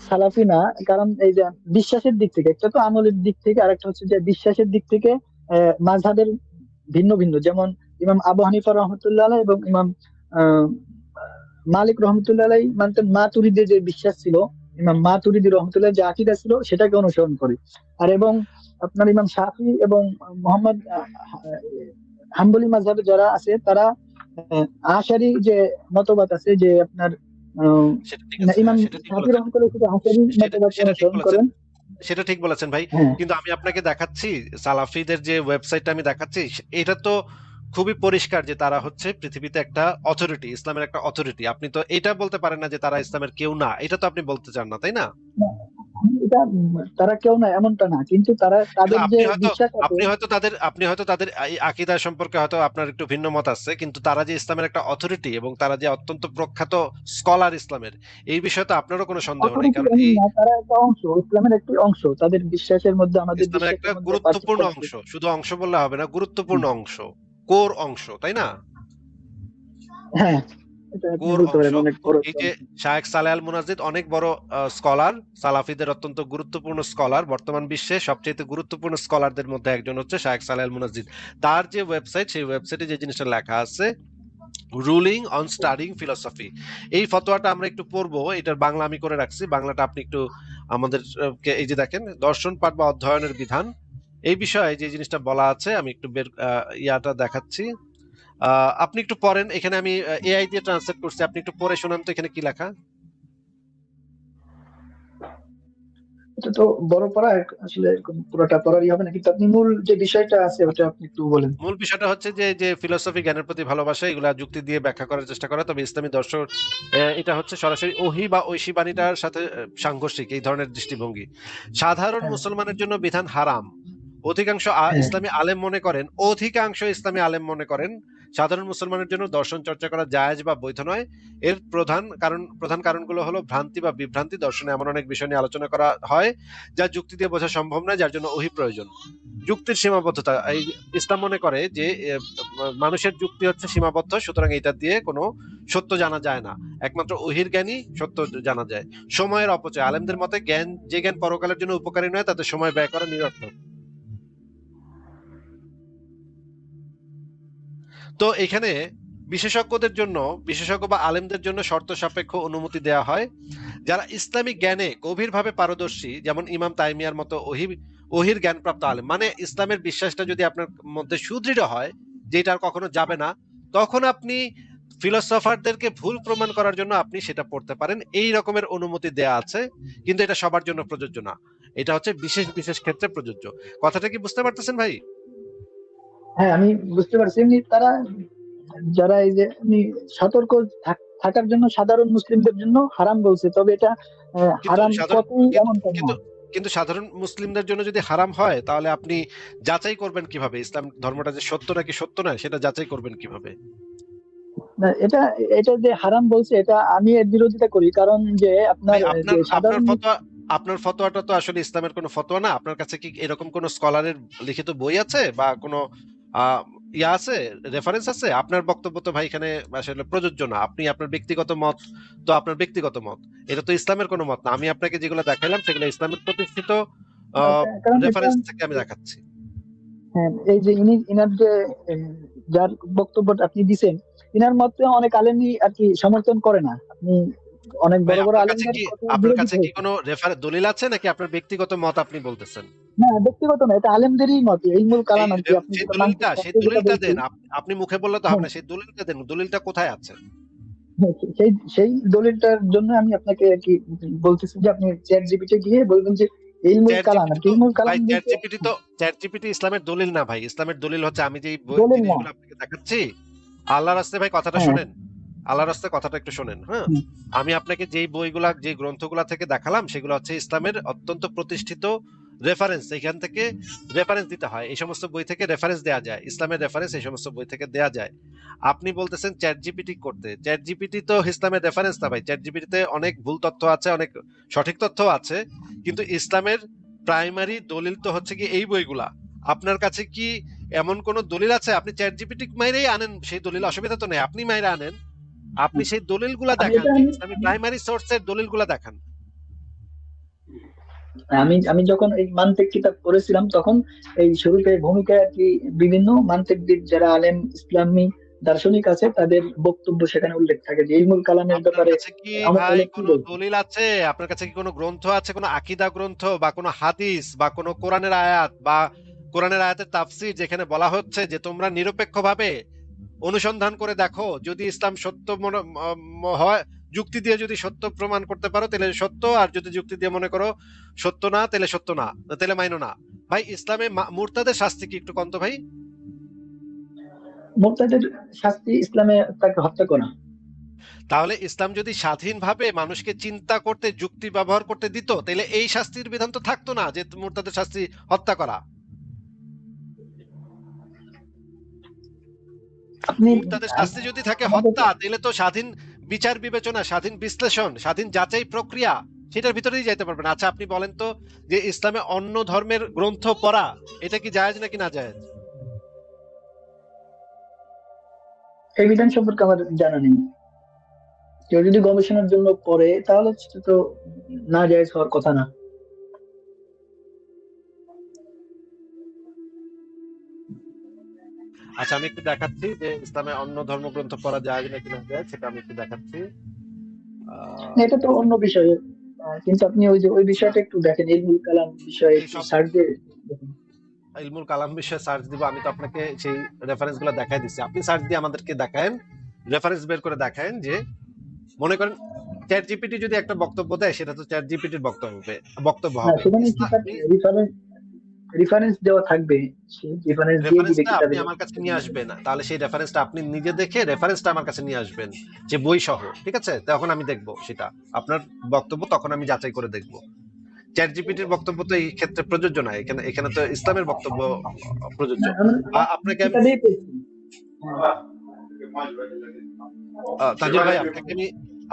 Speaker 1: সালাফি না। কারণ এই যে বিশ্বাসের দিক থেকে, একটা তো আমলের দিক থেকে, আরেকটা হচ্ছে যে বিশ্বাসের দিক থেকে মাযহাবের ভিন্ন ভিন্ন। যেমন ইমাম আবু হানিফা রহমতুল্লাহ আলাইহি এবং ইমাম আহ, মালিক রহমতুল্লাহ আলাইহি মানতেন মাতুরিদের যে বিশ্বাস ছিল, ইমাম মাতুরিদি রহমতুল্লাহ যে আকীদা ছিল সেটাকে অনুসরণ করে। আর এবং আপনার ইমাম শাফি এবং মোহাম্মদ হাম্বলি মাযহাবে যারা আছে, তারা আশারি যে মতবাদ আছে, যে আপনার আহ,
Speaker 2: সেটা ঠিক আছে,
Speaker 1: ইমাম
Speaker 2: হ্যাঁ, সেটা ঠিক
Speaker 1: শাফি
Speaker 2: বলেছেন।
Speaker 1: রহমতুল্লাহ শুধু আশারি
Speaker 2: সেটা
Speaker 1: মতবাদ
Speaker 2: সেটা ঠিক
Speaker 1: অনুসরণ
Speaker 2: বলেছেন।
Speaker 1: করেন।
Speaker 2: সেটা ঠিক বলেছেন ভাই।
Speaker 1: হ্যাঁ
Speaker 2: কিন্তু আমি আপনাকে দেখাচ্ছি সালাফিদের যে ওয়েবসাইটটা আমি দেখাচ্ছি, এটা তো খুবই পরিষ্কার যে তারা হচ্ছে পৃথিবীতে একটা অথরিটি, ইসলামের একটা অথরিটি। আপনি তো এটা বলতে পারেন না যে তারা ইসলামের কেউ না, এটা তো আপনি বলতে চান না, তাই না?
Speaker 1: এটা তারা কেউ না এমনটা না, কিন্তু তারা
Speaker 2: কিন্তু
Speaker 1: তাদের যে বিশ্বাস আছে।
Speaker 2: আপনি হয়তো তাদের এই আকীদা সম্পর্কে হয়তো আপনার একটু ভিন্ন মত আছে, কিন্তু তারা যে ইসলামের একটা অথরিটি এবং তারা যে অত্যন্ত প্রখ্যাত স্কলার ইসলামের, এই বিষয়ে তো আপনারও কোনো সন্দেহ নেই।
Speaker 1: অথরিটি
Speaker 2: কারণ
Speaker 1: এমন
Speaker 2: এই
Speaker 1: না, তারা একটা অংশ, ইসলামের একটি অংশ, তাদের বিশ্বাসের মধ্যে আমাদের
Speaker 2: ইসলামের একটা
Speaker 1: বিশ্বাসের মধ্যে পার্থক্য
Speaker 2: গুরুত্বপূর্ণ
Speaker 1: আছে।
Speaker 2: অংশ, শুধু অংশ বললে হবে না, গুরুত্বপূর্ণ অংশ, কোর অংশ, তাই না?
Speaker 1: হ্যাঁ, এটা আপনি
Speaker 2: কোর
Speaker 1: বলতে
Speaker 2: অংশ।
Speaker 1: পারেন, অনেক বড়
Speaker 2: এই
Speaker 1: একটা
Speaker 2: যে
Speaker 1: অংশ।
Speaker 2: শায়েখ সালেহ আল মুনাজ্জিদ অনেক বড় স্কলার, সালাফিদের অত্যন্ত গুরুত্বপূর্ণ স্কলার, বর্তমান বিশ্বে সবচেয়ে গুরুত্বপূর্ণ স্কলারদের মধ্যে একজন হচ্ছে শায়েখ সালেহ আল মুনাজ্জিদ। তার যে ওয়েবসাইট, সেই ওয়েবসাইটে যে জিনিসটা লেখা আছে, রুলিং অন স্টাডিং ফিলসফি, এই ফতোয়াটা আমরা একটু পড়বো। এটার বাংলা আমি করে রাখছি, বাংলাটা আপনি একটু আমাদের এই যে দেখেন, দর্শন পাঠ বা অধ্যয়নের বিধান, এই বিষয়ে যে জিনিসটা বলা আছে, আমি একটু ইয়াটা দেখাচ্ছি। আপনি একটু পড়েন, এখানে আমি এআই দিয়ে ট্রান্সলেট করছি, আপনি একটু পড়ে শোনান তো এখানে কি লেখা।
Speaker 1: এটা তো বড় পড়া, আসলে এরকম পুরোটা পড়ারই হবে না, কিন্তু আপনি মূল যে বিষয়টা আছে ওটা আপনি একটু বলেন।
Speaker 2: মূল বিষয়টা হচ্ছে যে যে ফিলোসফি, জ্ঞানের প্রতি ভালোবাসা, এগুলা যুক্তি দিয়ে ব্যাখ্যা করার চেষ্টা করা। তবে ইসলামী দর্শন এটা হচ্ছে সরাসরি ওহী বা ঐশী বাণীটার সাথে সাংঘর্ষিক এই ধরনের দৃষ্টিভঙ্গি। সাধারণ
Speaker 1: হ্যাঁ
Speaker 2: মুসলমানের জন্য বিধান হারাম। অধিকাংশ
Speaker 1: হ্যাঁ
Speaker 2: ইসলামী আলেম মনে করেন সাধারণ মুসলমানের জন্য দর্শন চর্চা করা জায়েজ বা বৈধ নয়। এর প্রধান কারণগুলো হলো ভ্রান্তি বা বিভ্রান্তি। দর্শনে এমন অনেক বিষয় নিয়ে আলোচনা করা হয় যা যুক্তি দিয়ে বোঝা সম্ভব নয়, যার জন্য ওহী প্রয়োজন। যুক্তির সীমাবদ্ধতা, এই ইসলাম মনে করে যে মানুষের যুক্তি হচ্ছে সীমাবদ্ধ, সুতরাং এটা দিয়ে কোনো সত্য জানা যায় না, একমাত্র ওহীর জ্ঞানই সত্য জানা যায়। সময়ের অপচয়, আলেমদের মতে যে জ্ঞান পরকালের জন্য উপকারী নয়, তাতে সময় ব্যয় করা নিরর্থক। তো এখানে বিশেষজ্ঞ বা আলেমদের জন্য শর্ত সাপেক্ষ অনুমতি দেওয়া হয়। যারা ইসলামিক জ্ঞানে গভীরভাবে পারদর্শী, যেমন ইমাম তাইমিয়ার মতো ওহীর জ্ঞানপ্রাপ্ত আলেম, মানে ইসলামের বিশ্বাসটা যদি আপনার মধ্যে সুদৃঢ় হয় যে এটা আর কখনো যাবে না, তখন আপনি ফিলোসফারদেরকে ভুল প্রমাণ করার জন্য আপনি সেটা পড়তে পারেন, এই রকমের অনুমতি দেয়া আছে। কিন্তু এটা সবার জন্য প্রযোজ্য না, এটা হচ্ছে বিশেষ বিশেষ ক্ষেত্রে প্রযোজ্য। কথাটা কি বুঝতে পারতেছেন ভাই?
Speaker 1: হ্যাঁ, আমি বুঝতে পারছি। এমনি তারা যারা এই যে এমনি সতর্ক থাকার জন্য সাধারণ মুসলিমদের জন্য হারাম বলছে, তবে এটা
Speaker 2: কিন্তু
Speaker 1: হারাম
Speaker 2: সাধারণ
Speaker 1: কতই
Speaker 2: কিন্তু
Speaker 1: এমনটা না।
Speaker 2: কিন্তু কিন্তু সাধারণ মুসলিমদের জন্য যদি হারাম হয় তাহলে আপনি যাচাই করবেন কিভাবে ইসলাম ধর্মটা যে সত্য নাকি সত্য নয় সেটা যাচাই করবেন কিভাবে?
Speaker 1: না, এটা এটা যে হারাম বলছে এটা আমি এর বিরোধিতা করি, কারণ যে আপনার
Speaker 2: ভাই
Speaker 1: যে
Speaker 2: আপনার আপনার
Speaker 1: সাধারণ
Speaker 2: ফতোয়া, আপনার ফতোয়াটা তো আসলে ইসলামের কোনো ফতোয়া না। আপনার কাছে কি এরকম কোনো স্কলারের লিখিত বই আছে বা কোনো আহ ইয়া আছে, রেফারেন্স আছে? আপনার বক্তব্য তো ভাই এখানে আসলে প্রযোজ্য না। আপনি আপনার ব্যক্তিগত মত, তো আপনার ব্যক্তিগত মত, এটা তো ইসলামের কোনো মত না। আমি আপনাকে যেগুলো দেখাইলাম সেগুলো ইসলামের প্রতিষ্ঠিত
Speaker 1: কারণ এটা,
Speaker 2: রেফারেন্স থেকে আমি দেখাচ্ছি।
Speaker 1: হ্যাঁ, এই যে ইনার যে যার বক্তব্যটা আপনি দিছেন, ইনার মতে অনেক আলেমই আর কি সমর্থন করে না। আপনি অনেক
Speaker 2: ভাই
Speaker 1: বড় বড়
Speaker 2: আপনার কাছে
Speaker 1: আলেমদের
Speaker 2: কি,
Speaker 1: কথা
Speaker 2: আপনার
Speaker 1: বিরোধিতা
Speaker 2: কাছে কি
Speaker 1: হয়েছে।
Speaker 2: কোনো দলিল আছে নাকি আপনার ব্যক্তিগত মত আপনি বলতেছেন?
Speaker 1: না, ব্যক্তিগত না, এটা আলেমদেরই মত। এই মূল কালাম আর কি আপনি
Speaker 2: সেই
Speaker 1: যেটা
Speaker 2: দলিলটা, সেই
Speaker 1: যেটা
Speaker 2: দলিলটা
Speaker 1: বলছি,
Speaker 2: দেন। আপনি মুখে বললে তো হবে
Speaker 1: হ্যাঁ,
Speaker 2: না, সেই দলিলটা দেন। দলিলটা কোথায় আছে?
Speaker 1: হ্যাঁ, সেই সেই দলিলটার জন্য আমি আপনাকে আর কি বলতেছি যে আপনি চ্যাট জিপিটি গিয়ে বলবেন যে এই মূল
Speaker 2: চ্যাট
Speaker 1: কালাম আর
Speaker 2: জিপিটি
Speaker 1: কি,
Speaker 2: তো
Speaker 1: এই মূল
Speaker 2: ভাই,
Speaker 1: কালাম
Speaker 2: চ্যাট
Speaker 1: বলতে
Speaker 2: জিপিটি তো, চ্যাট জিপিটি ইসলামের দলিল না ভাই। ইসলামের দলিল হচ্ছে আমি যে
Speaker 1: দলিল না।
Speaker 2: জিনিসগুলো আপনাকে দেখাচ্ছি। আল্লাহর রাস্তায় ভাই কথাটা
Speaker 1: হ্যাঁ,
Speaker 2: শোনেন, আল্লাহর রাস্তায় কথাটা একটু শোনেন। হ্যাঁ,
Speaker 1: হুম,
Speaker 2: আমি আপনাকে যেই বইগুলা, যে গ্রন্থগুলা থেকে দেখালাম সেগুলো হচ্ছে ইসলামের অত্যন্ত প্রতিষ্ঠিত রেফারেন্স। এখান থেকে রেফারেন্স দিতে হয়, এই সমস্ত বই থেকে রেফারেন্স দেওয়া যায়, ইসলামের রেফারেন্স এই সমস্ত বই থেকে দেওয়া যায়। আপনি বলতেছেন চ্যাট জিপিটি করতে, চ্যাট জিপিটি তো ইসলামের রেফারেন্স না ভাই। চ্যাট জিপিটিতে অনেক ভুল তথ্য আছে, অনেক সঠিক তথ্য আছে, কিন্তু ইসলামের প্রাইমারি দলিল তো হচ্ছে কি এই বইগুলা। আপনার কাছে কি এমন কোন দলিল আছে? আপনি চ্যাট জিপিটি মাইরেই আনেন সেই দলিল, অসুবিধা তো নেই, আপনি মাইরে আনেন, আপনি সেই দলিলগুলা
Speaker 1: আমি
Speaker 2: দেখান,
Speaker 1: এটা
Speaker 2: যে
Speaker 1: আমি
Speaker 2: ইসলামী প্রাইমারি সোর্সের দলিলগুলা দেখান।
Speaker 1: আমি আমি যখন এই মান্তিক কিতাব পড়েছিলাম তখন এই শুরুতে ভূমিকায় আর কি বিভিন্ন মান্তিকবিদ যারা আলেম ইসলামী দার্শনিক আছে তাদের বক্তব্য সেখানে উল্লেখ থাকে যে ইলমুল কালামের
Speaker 2: আপনার
Speaker 1: ব্যাপারে
Speaker 2: কাছে কি
Speaker 1: আমার
Speaker 2: ভাই
Speaker 1: আলেম কি
Speaker 2: কোনো
Speaker 1: বলছে।
Speaker 2: দলিল আছে? আপনার কাছে কি কোনো গ্রন্থ আছে, কোনো আকীদা গ্রন্থ বা কোনো হাদিস বা কোনো কোরআনের আয়াত বা কোরআনের আয়াতের তাফসীর যেখানে বলা হচ্ছে যে তোমরা নিরপেক্ষভাবে অনুসন্ধান করে দেখো, যদি ইসলাম সত্য হয়, যুক্তি দিয়ে যদি সত্য প্রমাণ করতে পারো তাহলে সত্য, আর যদি যুক্তি দিয়ে মনে করো সত্য না তাহলে সত্য না, তাহলে মাইনো না। ভাই ইসলামে মুরতাদের শাস্তি কি একটু কন্ত ভাই?
Speaker 1: মুরতাদের শাস্তি ইসলামে তাকে হত্যা করা।
Speaker 2: তাহলে ইসলাম যদি স্বাধীনভাবে মানুষকে চিন্তা করতে, যুক্তি ব্যবহার করতে দিত, তাহলে এই শাস্তির বিধান তো থাকতো না, যে মুরতাদের শাস্তি হত্যা করা।
Speaker 1: আপনি
Speaker 2: মুরতাদের শাস্তি যদি থাকে হত্যা, তাহলে তো স্বাধীন বিচার বিবেচনা, স্বাধীন বিশ্লেষণ, স্বাধীন যাচাই প্রক্রিয়া সেটার ভিতরেই যাইতে পারবেন। আচ্ছা আপনি বলেন তো, যে ইসলামে অন্য ধর্মের গ্রন্থ পড়া এটা কি জায়েজ নাকি না জায়েজ?
Speaker 1: এই বিধান সম্পর্কে আমার জানা নেই। কেউ যদি গবেষণার জন্য পড়ে তাহলে সেটা তো না জায়েজ হওয়ার কথা না।
Speaker 2: আচ্ছা আমি একটু দেখাচ্ছি যে ইসলামে অন্য ধর্মগ্রন্থ পড়া জায়েজ নাকি না জায়েজ, সেটা আমি একটু দেখাচ্ছি।
Speaker 1: এটা তো অন্য বিষয়, কিন্তু আপনি ওই যে ওই বিষয়টা একটু দেখেন, ইলমুল কালাম বিষয়ে
Speaker 2: এই
Speaker 1: একটু
Speaker 2: সব
Speaker 1: সার্চ দিয়ে দেখেন।
Speaker 2: ইলমুল কালাম বিষয়ে সার্চ দিব, আমি তো আপনাকে সেই রেফারেন্স গুলো দেখাই দিচ্ছি, আপনি সার্চ দিয়ে আমাদেরকে দেখায়েন, রেফারেন্স বের করে দেখায়েন। যে মনে করেন চ্যাট জিপিটি যদি একটা বক্তব্য দেয়, সেটা তো চ্যাট জিপিটির বক্তব্য
Speaker 1: না,
Speaker 2: হবে।
Speaker 1: সেখানে কি থাকবে? রেফারেন্স দেওয়া থাকবে, সেই রেফারেন্স দিয়ে দিবে
Speaker 2: রেফারেন্সটা আপনি
Speaker 1: কিতাবে।
Speaker 2: আমার কাছে নিয়ে আসবেন, তাহলে সেই রেফারেন্সটা আপনি নিজে দেখে রেফারেন্সটা আমার কাছে নিয়ে আসবেন, যে বই সহ, ঠিক আছে? তখন আমি দেখব সেটা আপনার বক্তব্য, তখন আমি যাচাই করে দেখব। চ্যাট জিপিটির বক্তব্য তো এই ক্ষেত্রে প্রযোজ্য না, এখানে এখানে তো ইসলামের বক্তব্য প্রযোজ্য।
Speaker 1: না, আমরা
Speaker 2: আপনাকে আমি
Speaker 1: কিতাবেই পেয়েছি।
Speaker 2: তাজিল ভাই,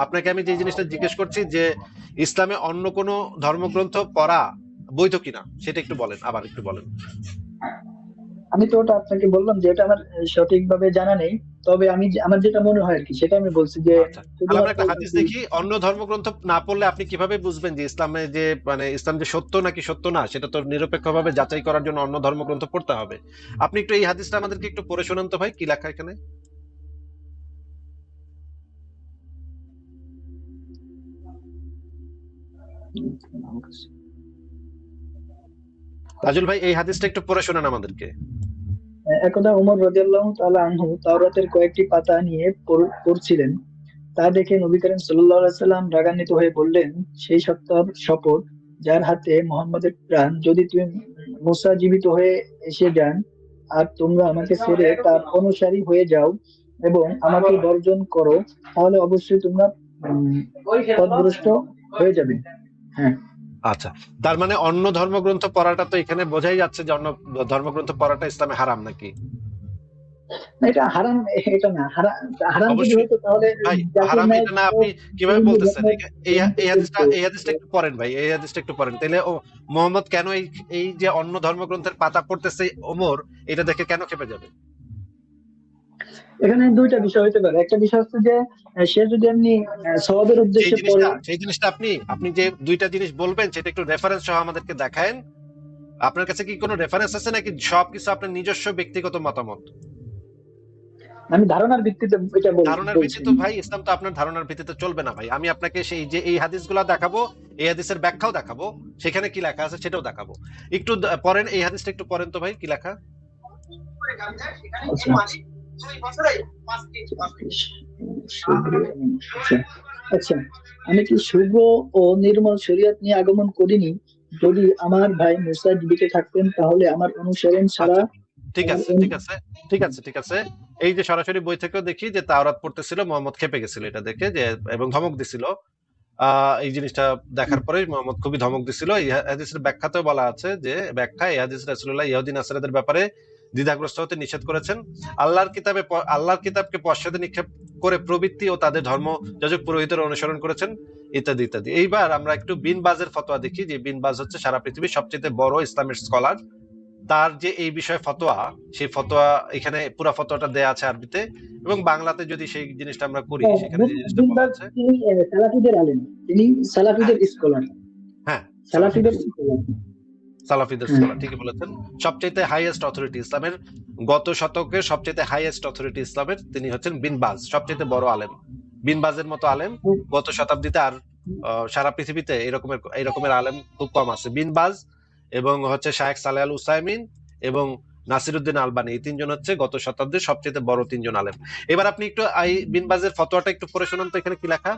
Speaker 2: আপনাকে আমি যে জিনিসটা জিজ্ঞেস করছি, যে ইসলামে অন্য কোন ধর্মগ্রন্থ পড়া বৈধ কিনা সেটা একটু বলেন, আবার একটু বলেন।
Speaker 1: আমি তো ওটা আপনাকে বললাম যে এটা আমার সঠিকভাবে জানা নেই, তবে আমি আমার যেটা মনে হয় আর কি সেটা আমি বলছি যে
Speaker 2: আচ্ছা তাহলে আমরা একটা হাদিস দেখি। অন্য ধর্মগ্রন্থ না পড়লে আপনি কিভাবে বুঝবেন যে ইসলামে যে মানে ইসলাম যে সত্য নাকি সত্য না, সেটা তো নিরপেক্ষভাবে যাচাই করার জন্য অন্য ধর্মগ্রন্থ পড়তে হবে। আপনি একটু এই হাদিসটা আমাদেরকে একটু পড়ে শোনান তো ভাই, কি লেখা এখানে? তাজুল ভাই এই হাদিসটা একটু পড়ে শোনান আমাদেরকে।
Speaker 1: একদা ওমর রাদিয়াল্লাহু তাআলা আনহু তাওরাতের কয়েকটি পাতা নিয়ে পড়ছিলেন। তা দেখে নবী করিম সাল্লাল্লাহু আলাইহি সাল্লাম রাগান্বিত হয়ে বললেন, সেই সত্তার শপথ যার হাতে মুহাম্মাদের প্রাণ, যদি তুমি মুসা জীবিত হয়ে এসে যান আর তোমরা আমাকে ছেড়ে তার অনুসারী হয়ে যাও এবং আমাকে বর্জন করো, তাহলে অবশ্যই তোমরা পথভ্রষ্ট হয়ে যাবে। হ্যাঁ,
Speaker 2: আচ্ছা, তার মানে অন্য ধর্মগ্রন্থ পড়াটা তো এখানে বোঝাই যাচ্ছে যে অন্য ধর্মগ্রন্থ পড়াটা ইসলামে হারাম নাকি?
Speaker 1: না, এটা হারাম, এটা না হারাম যদি
Speaker 2: অবশ্যই
Speaker 1: হতো তাহলে
Speaker 2: ভাই,
Speaker 1: জাকির
Speaker 2: হারাম
Speaker 1: নায়েক
Speaker 2: এটা না,
Speaker 1: তো
Speaker 2: আপনি কিভাবে
Speaker 1: বিভিন্ন
Speaker 2: বলতেছেন?
Speaker 1: ধরনের
Speaker 2: এই হাদিসটা একটু পড়েন ভাই, এই হাদিসটা একটু পড়েন, তাহলে ও মোহাম্মদ কেন এই এই যে অন্য ধর্মগ্রন্থের পাতা পড়তেছে ওমর, এটা দেখে কেন খেপে যাবে?
Speaker 1: এখানে দুইটা বিষয় হতে পারে। একটা বিষয় হচ্ছে যে সে যদি এমনি সওয়াবের
Speaker 2: সেই
Speaker 1: উদ্দেশ্যে
Speaker 2: জিনিসটা
Speaker 1: পড়ে।
Speaker 2: সেই জিনিসটা আপনি আপনি যে দুইটা জিনিস বলবেন সেটা একটু রেফারেন্স সহ আমাদেরকে দেখায়েন। আপনার কাছে কি কোনো রেফারেন্স আছে নাকি সবকিছু আপনার নিজস্ব ব্যক্তিগত মতামত?
Speaker 1: আমি ধারণার ভিত্তিতে এটা
Speaker 2: ধারণার
Speaker 1: বলছি।
Speaker 2: ভিত্তিতে ভাই, ইসলাম তো আপনার ধারণার ভিত্তিতে চলবে না ভাই। আমি আপনাকে সেই যে এই হাদিসগুলো দেখাবো, এই হাদিসের ব্যাখ্যাও দেখাবো, সেখানে কি লেখা আছে সেটাও দেখাবো। একটু পড়েন, এই হাদিসটা একটু পড়েন তো ভাই, কি লেখা?
Speaker 1: আচ্ছা, আচ্ছা, আচ্ছা, আমি কি শুভ্র ও নির্মল শরীয়ত নিয়ে আগমন করিনি? যদি আমার ভাই মুসা জীবিত থাকতেন তাহলে আমার অনুসরণ ছাড়া
Speaker 2: আচ্ছা, ঠিক
Speaker 1: আমার
Speaker 2: আছে, ঠিক আছে, ঠিক আছে, ঠিক আছে। এই যে সরাসরি বই থেকেও দেখি যে তাওরাত পড়তেছিল, মোহাম্মদ খেপে গেছিল এটা দেখে, যে এবং ধমক দিছিল। এই জিনিসটা দেখার পরে মোহাম্মদ খুবই ধমক দিছিল। এই হাদিসের ব্যাখ্যাতেও বলা আছে যে এই হাদিস রাসূলুল্লাহ ইহুদি নাসারাদের ব্যাপারে দ্বিধাগ্রস্ত হতে নিষেধ করেছেন। আল্লাহর কিতাবকে পশ্চাতে নিক্ষেপ করে প্রবৃত্তি ও তাদের ধর্ম যাজক পুরোহিতের অনুসরণ করেছেন, ইত্যাদি ইত্যাদি। এইবার আমরা একটু বিন বাজের ফতোয়া দেখি, যে বিন বাজ হচ্ছে সারা পৃথিবীর সবচেয়ে বড় ইসলামের স্কলার। তার যে এই বিষয়ে ফতোয়া, সেই ফতোয়া এখানে পুরা ফতোয়াটা দেয়া আছে আরবিতে, এবং বাংলাতে যদি সেই জিনিসটা আমরা করি, সেখানে যে জিনিসটা বলা আছে।
Speaker 1: তিনি সালাফিদের আলেম, তিনি সালাফিদের
Speaker 2: হ্যাঁ,
Speaker 1: স্কলার,
Speaker 2: হ্যাঁ,
Speaker 1: সালাফিদের স্কলার।
Speaker 2: সালাফিদের স্কলার, ঠিকই বলেছেন। সবচেয়ে হাইয়েস্ট অথরিটি ইসলামের, গত শতকের সবচেয়ে হাইয়েস্ট অথরিটি ইসলামের তিনি হচ্ছেন বিন বাজ, সবচেয়ে বড় আলেম। বিন বাজের মতো আলেম গত শতাব্দীতে আর সারা পৃথিবীতে এরকমের আলেম খুব কম আছে। বিন বাজ এবং হচ্ছে শায়েখ সালেহ আল উসাইমিন এবং নাসিরউদ্দিন আলবানী, এই তিনজন হচ্ছে গত শতাব্দীর সবচেয়ে বড় তিনজন আলেম। এবার আপনি একটু এই বিন বাজের ফতোয়াটা একটু পড়ে শোনান তো, এখানে কি লেখা?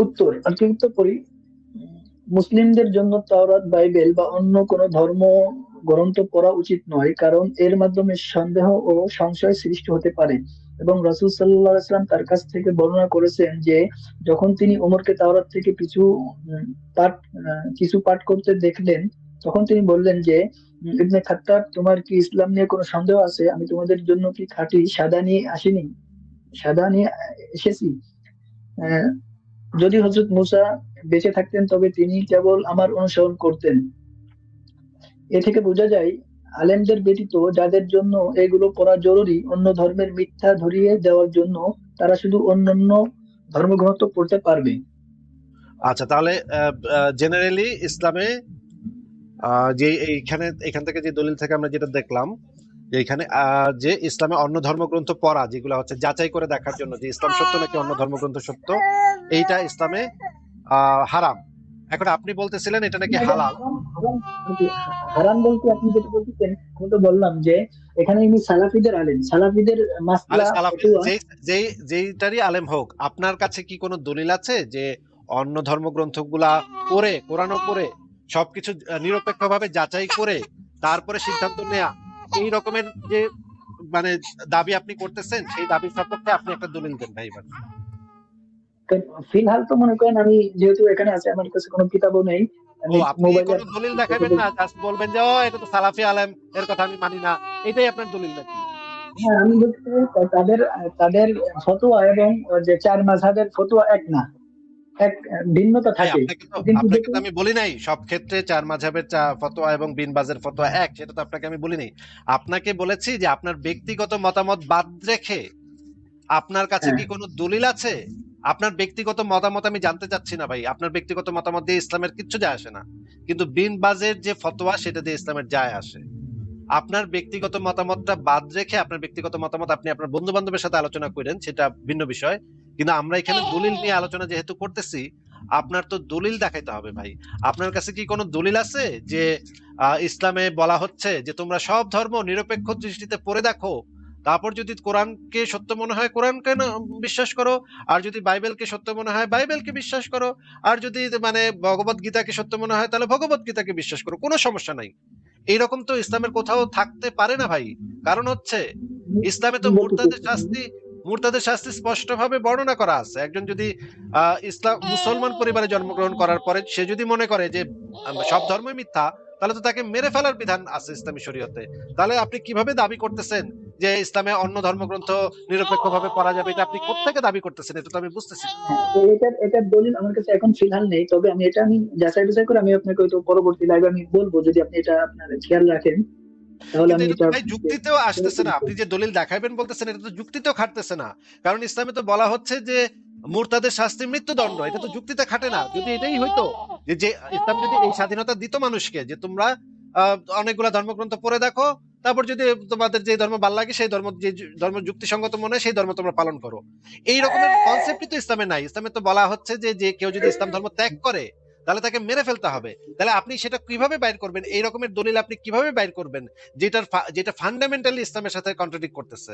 Speaker 1: উত্তর, আমি উত্তর করি। মুসলিমদের জন্য তাওরাত, বাইবেল বা অন্য কোন ধর্ম গ্রন্থ পড়া উচিত নয়, কারণ এর মাধ্যমে সন্দেহ ও সংশয় সৃষ্টি হতে পারে। এবং রাসূল সাল্লাল্লাহু আলাইহি ওয়াসাল্লাম তার কাছ থেকে বর্ণনা করেছেন যে যখন তিনি ওমরকে তাওরাত থেকে কিছু পাঠ করতে দেখলেন, তখন তিনি বললেন যে ইবনে খাত্তাব, তোমার কি ইসলাম নিয়ে কোনো সন্দেহ আছে? আমি তোমাদের জন্য কি খাঁটি সাদা নিয়ে এসেছি? আহ, যদি হযরত মুসা বেঁচে থাকতেন তবে তিনি কেবল আমার অনুসরণ করতেন। এ থেকে বোঝা যায় আলেমদের ব্যতীত যাদের জন্য এগুলো পড়া জরুরি, অন্য ধর্মের মিথ্যা ধরিয়ে দেওয়ার জন্য তারা শুধু অন্যান্য ধর্মগ্রন্থ পড়তে পারবে।
Speaker 2: আচ্ছা, তাহলে জেনারেলি ইসলামে যে এখান থেকে যে দলিল থেকে আমরা যেটা দেখলাম, যে এখানে যে ইসলামে অন্য ধর্মগ্রন্থ পড়া, যেগুলো হচ্ছে যাচাই করে দেখার জন্য যে ইসলাম সত্য নাকি অন্য ধর্মগ্রন্থ সত্য, এইটা ইসলামে হারাম। এখন আপনি বলতেছিলেন এটা নাকি হালাল।
Speaker 1: হারাম বলতে আপনি যেটা বলতেছেন, আমি তো বললাম যে এখানে ইনি সালাফিদের আলেম, সালাফিদের
Speaker 2: আরে
Speaker 1: মাসলা
Speaker 2: সালাফি
Speaker 1: ফতোয়া।
Speaker 2: যেইটারই আলেম হোক, আপনার কাছে কি কোনো দলিল আছে যে অন্য ধর্মগ্রন্থগুলা পড়ে, কোরআন পড়ে সবকিছু নিরপেক্ষভাবে যাচাই করে তারপরে সিদ্ধান্ত নেয়া, এই রকমের যে মানে দাবি আপনি করতেছেন, সেই দাবির সপক্ষে আপনি একটা দলিল দেন ভাই এবার।
Speaker 1: ফিলহাল তো মনে করেন আমি যেহেতু এখানে আছে, আমার কাছে কোনো কিতাবও নেই,
Speaker 2: ও,
Speaker 1: আমি
Speaker 2: আপনি
Speaker 1: মোবাইলে।
Speaker 2: কোনো দলিল দেখাবেন না, জাস্ট বলবেন যে ও এটা তো সালাফি আলেম, এর কথা আমি মানি না, এটাই আপনার দলিল নাকি?
Speaker 1: হ্যাঁ, আমি বলতে তাদের তাদের ফতোয়া এবং যে চার মাযহাবের ফতোয়া এক না, এক ভিন্নতা
Speaker 2: ভাই,
Speaker 1: থাকে।
Speaker 2: আপনাকে
Speaker 1: কিন্তু
Speaker 2: তো আমি বলি নাই সব ক্ষেত্রে চার মাযহাবের ফতোয়া এবং বিন বাজের ফতোয়া এক, সেটা তো আপনাকে আমি বলি নাই। আপনাকে বলেছি যে আপনার ব্যক্তিগত মতামত বাদ রেখে আপনার কাছে কি কোনো দলিল আছে? আপনার ব্যক্তিগত মতামত আমি জানতে চাচ্ছি না ভাই, আপনার ব্যক্তিগত মতামত দিয়ে ইসলামের কিচ্ছু যায় আসে না, কিন্তু বিন বাজের যে ফতোয়া সেটা দিয়ে ইসলামের যায় আসে। আপনার ব্যক্তিগত মতামতটা বাদ রেখে আপনার ব্যক্তিগত মতামত আপনি আপনার বন্ধু বান্ধবের সাথে আলোচনা করেন, সেটা ভিন্ন বিষয়, কিন্তু আমরা এখানে দলিল নিয়ে আলোচনা যেহেতু করতেছি, আপনার তো দলিল দেখাইতে হবে ভাই। আপনার কাছে কি কোনো দলিল আছে যে ইসলামে বলা হচ্ছে যে তোমরা সব ধর্ম নিরপেক্ষ দৃষ্টিতে পড়ে দেখো, তারপর যদি কোরআনকে সত্য মনে হয় কোরআনকে বিশ্বাস করো, আর যদি বাইবেলকে সত্য মনে হয় বাইবেলকে বিশ্বাস করো, আর যদি মানে ভগবত গীতাকে সত্য মনে হয় তাহলে ভগবত গীতাকে বিশ্বাস করো, কোনো সমস্যা নাই। এইরকম তো ইসলামের কোথাও থাকতে পারে না ভাই। কারণ হচ্ছে ইসলামে তো মুরতাদের শাস্তি স্পষ্টভাবে বর্ণনা করা আছে। একজন যদি মুসলমান পরিবারে জন্মগ্রহণ করার পরে সে যদি মনে করে যে সব ধর্মই মিথ্যা, তাহলে তো তাকে মেরে ফেলার বিধান আছে ইসলামী শরীয়তে। তাহলে আপনি কিভাবে দাবি করতেছেন যে ইসলামে অন্য ধর্মগ্রন্থ নিরপেক্ষভাবে পড়া যাবে? এটা আপনি কোত্থেকে দাবি করতেছেন? এটা তো আমি বুঝতেছি না।
Speaker 1: তো এটার দলিল আমার কাছে এখন ফিলহাল নেই, তবে আমি যাচাই বাছাই করে আমি আপনাকে হয়তো পরবর্তী লাইভে আমি বলবো, যদি আপনি এটা আপনার খেয়াল রাখেন তাহলে
Speaker 2: কিন্তু
Speaker 1: আমি
Speaker 2: এটা তো
Speaker 1: এটা
Speaker 2: ভাই যুক্তিতেও আসতেছে না। আপনি যে দলিল দেখাবেন বলতেছেন, এটা তো যুক্তিতেও খাটতেছে না। কারণ ইসলামে তো বলা হচ্ছে যে মুরতাদের শাস্তি মৃত্যুদণ্ড। এটা তো যুক্তিতে খাটে না। যদি এটাই হইতো যে ইসলাম যদি এই স্বাধীনতা দিত মানুষকে যে তোমরা অনেকগুলা ধর্মগ্রন্থ পড়ে দেখো, তারপর যদি তোমাদের যে ধর্ম ভালো লাগে সেই ধর্ম, যে ধর্ম যুক্তিসঙ্গত মনে হয় সেই ধর্ম তোমরা পালন করো, এই রকমের কনসেপ্টই তো ইসলামে নাই। ইসলামে তো বলা হচ্ছে যে কেউ যদি ইসলাম ধর্ম ত্যাগ করে তাহলে তাকে মেরে ফেলতে হবে। তাহলে আপনি সেটা কিভাবে বাইর করবেন? এই রকমের দলিল আপনি কিভাবে বাইর করবেন যেটা ফান্ডামেন্টালি ইসলামের সাথে কন্ট্রাডিক্ট করতেছে?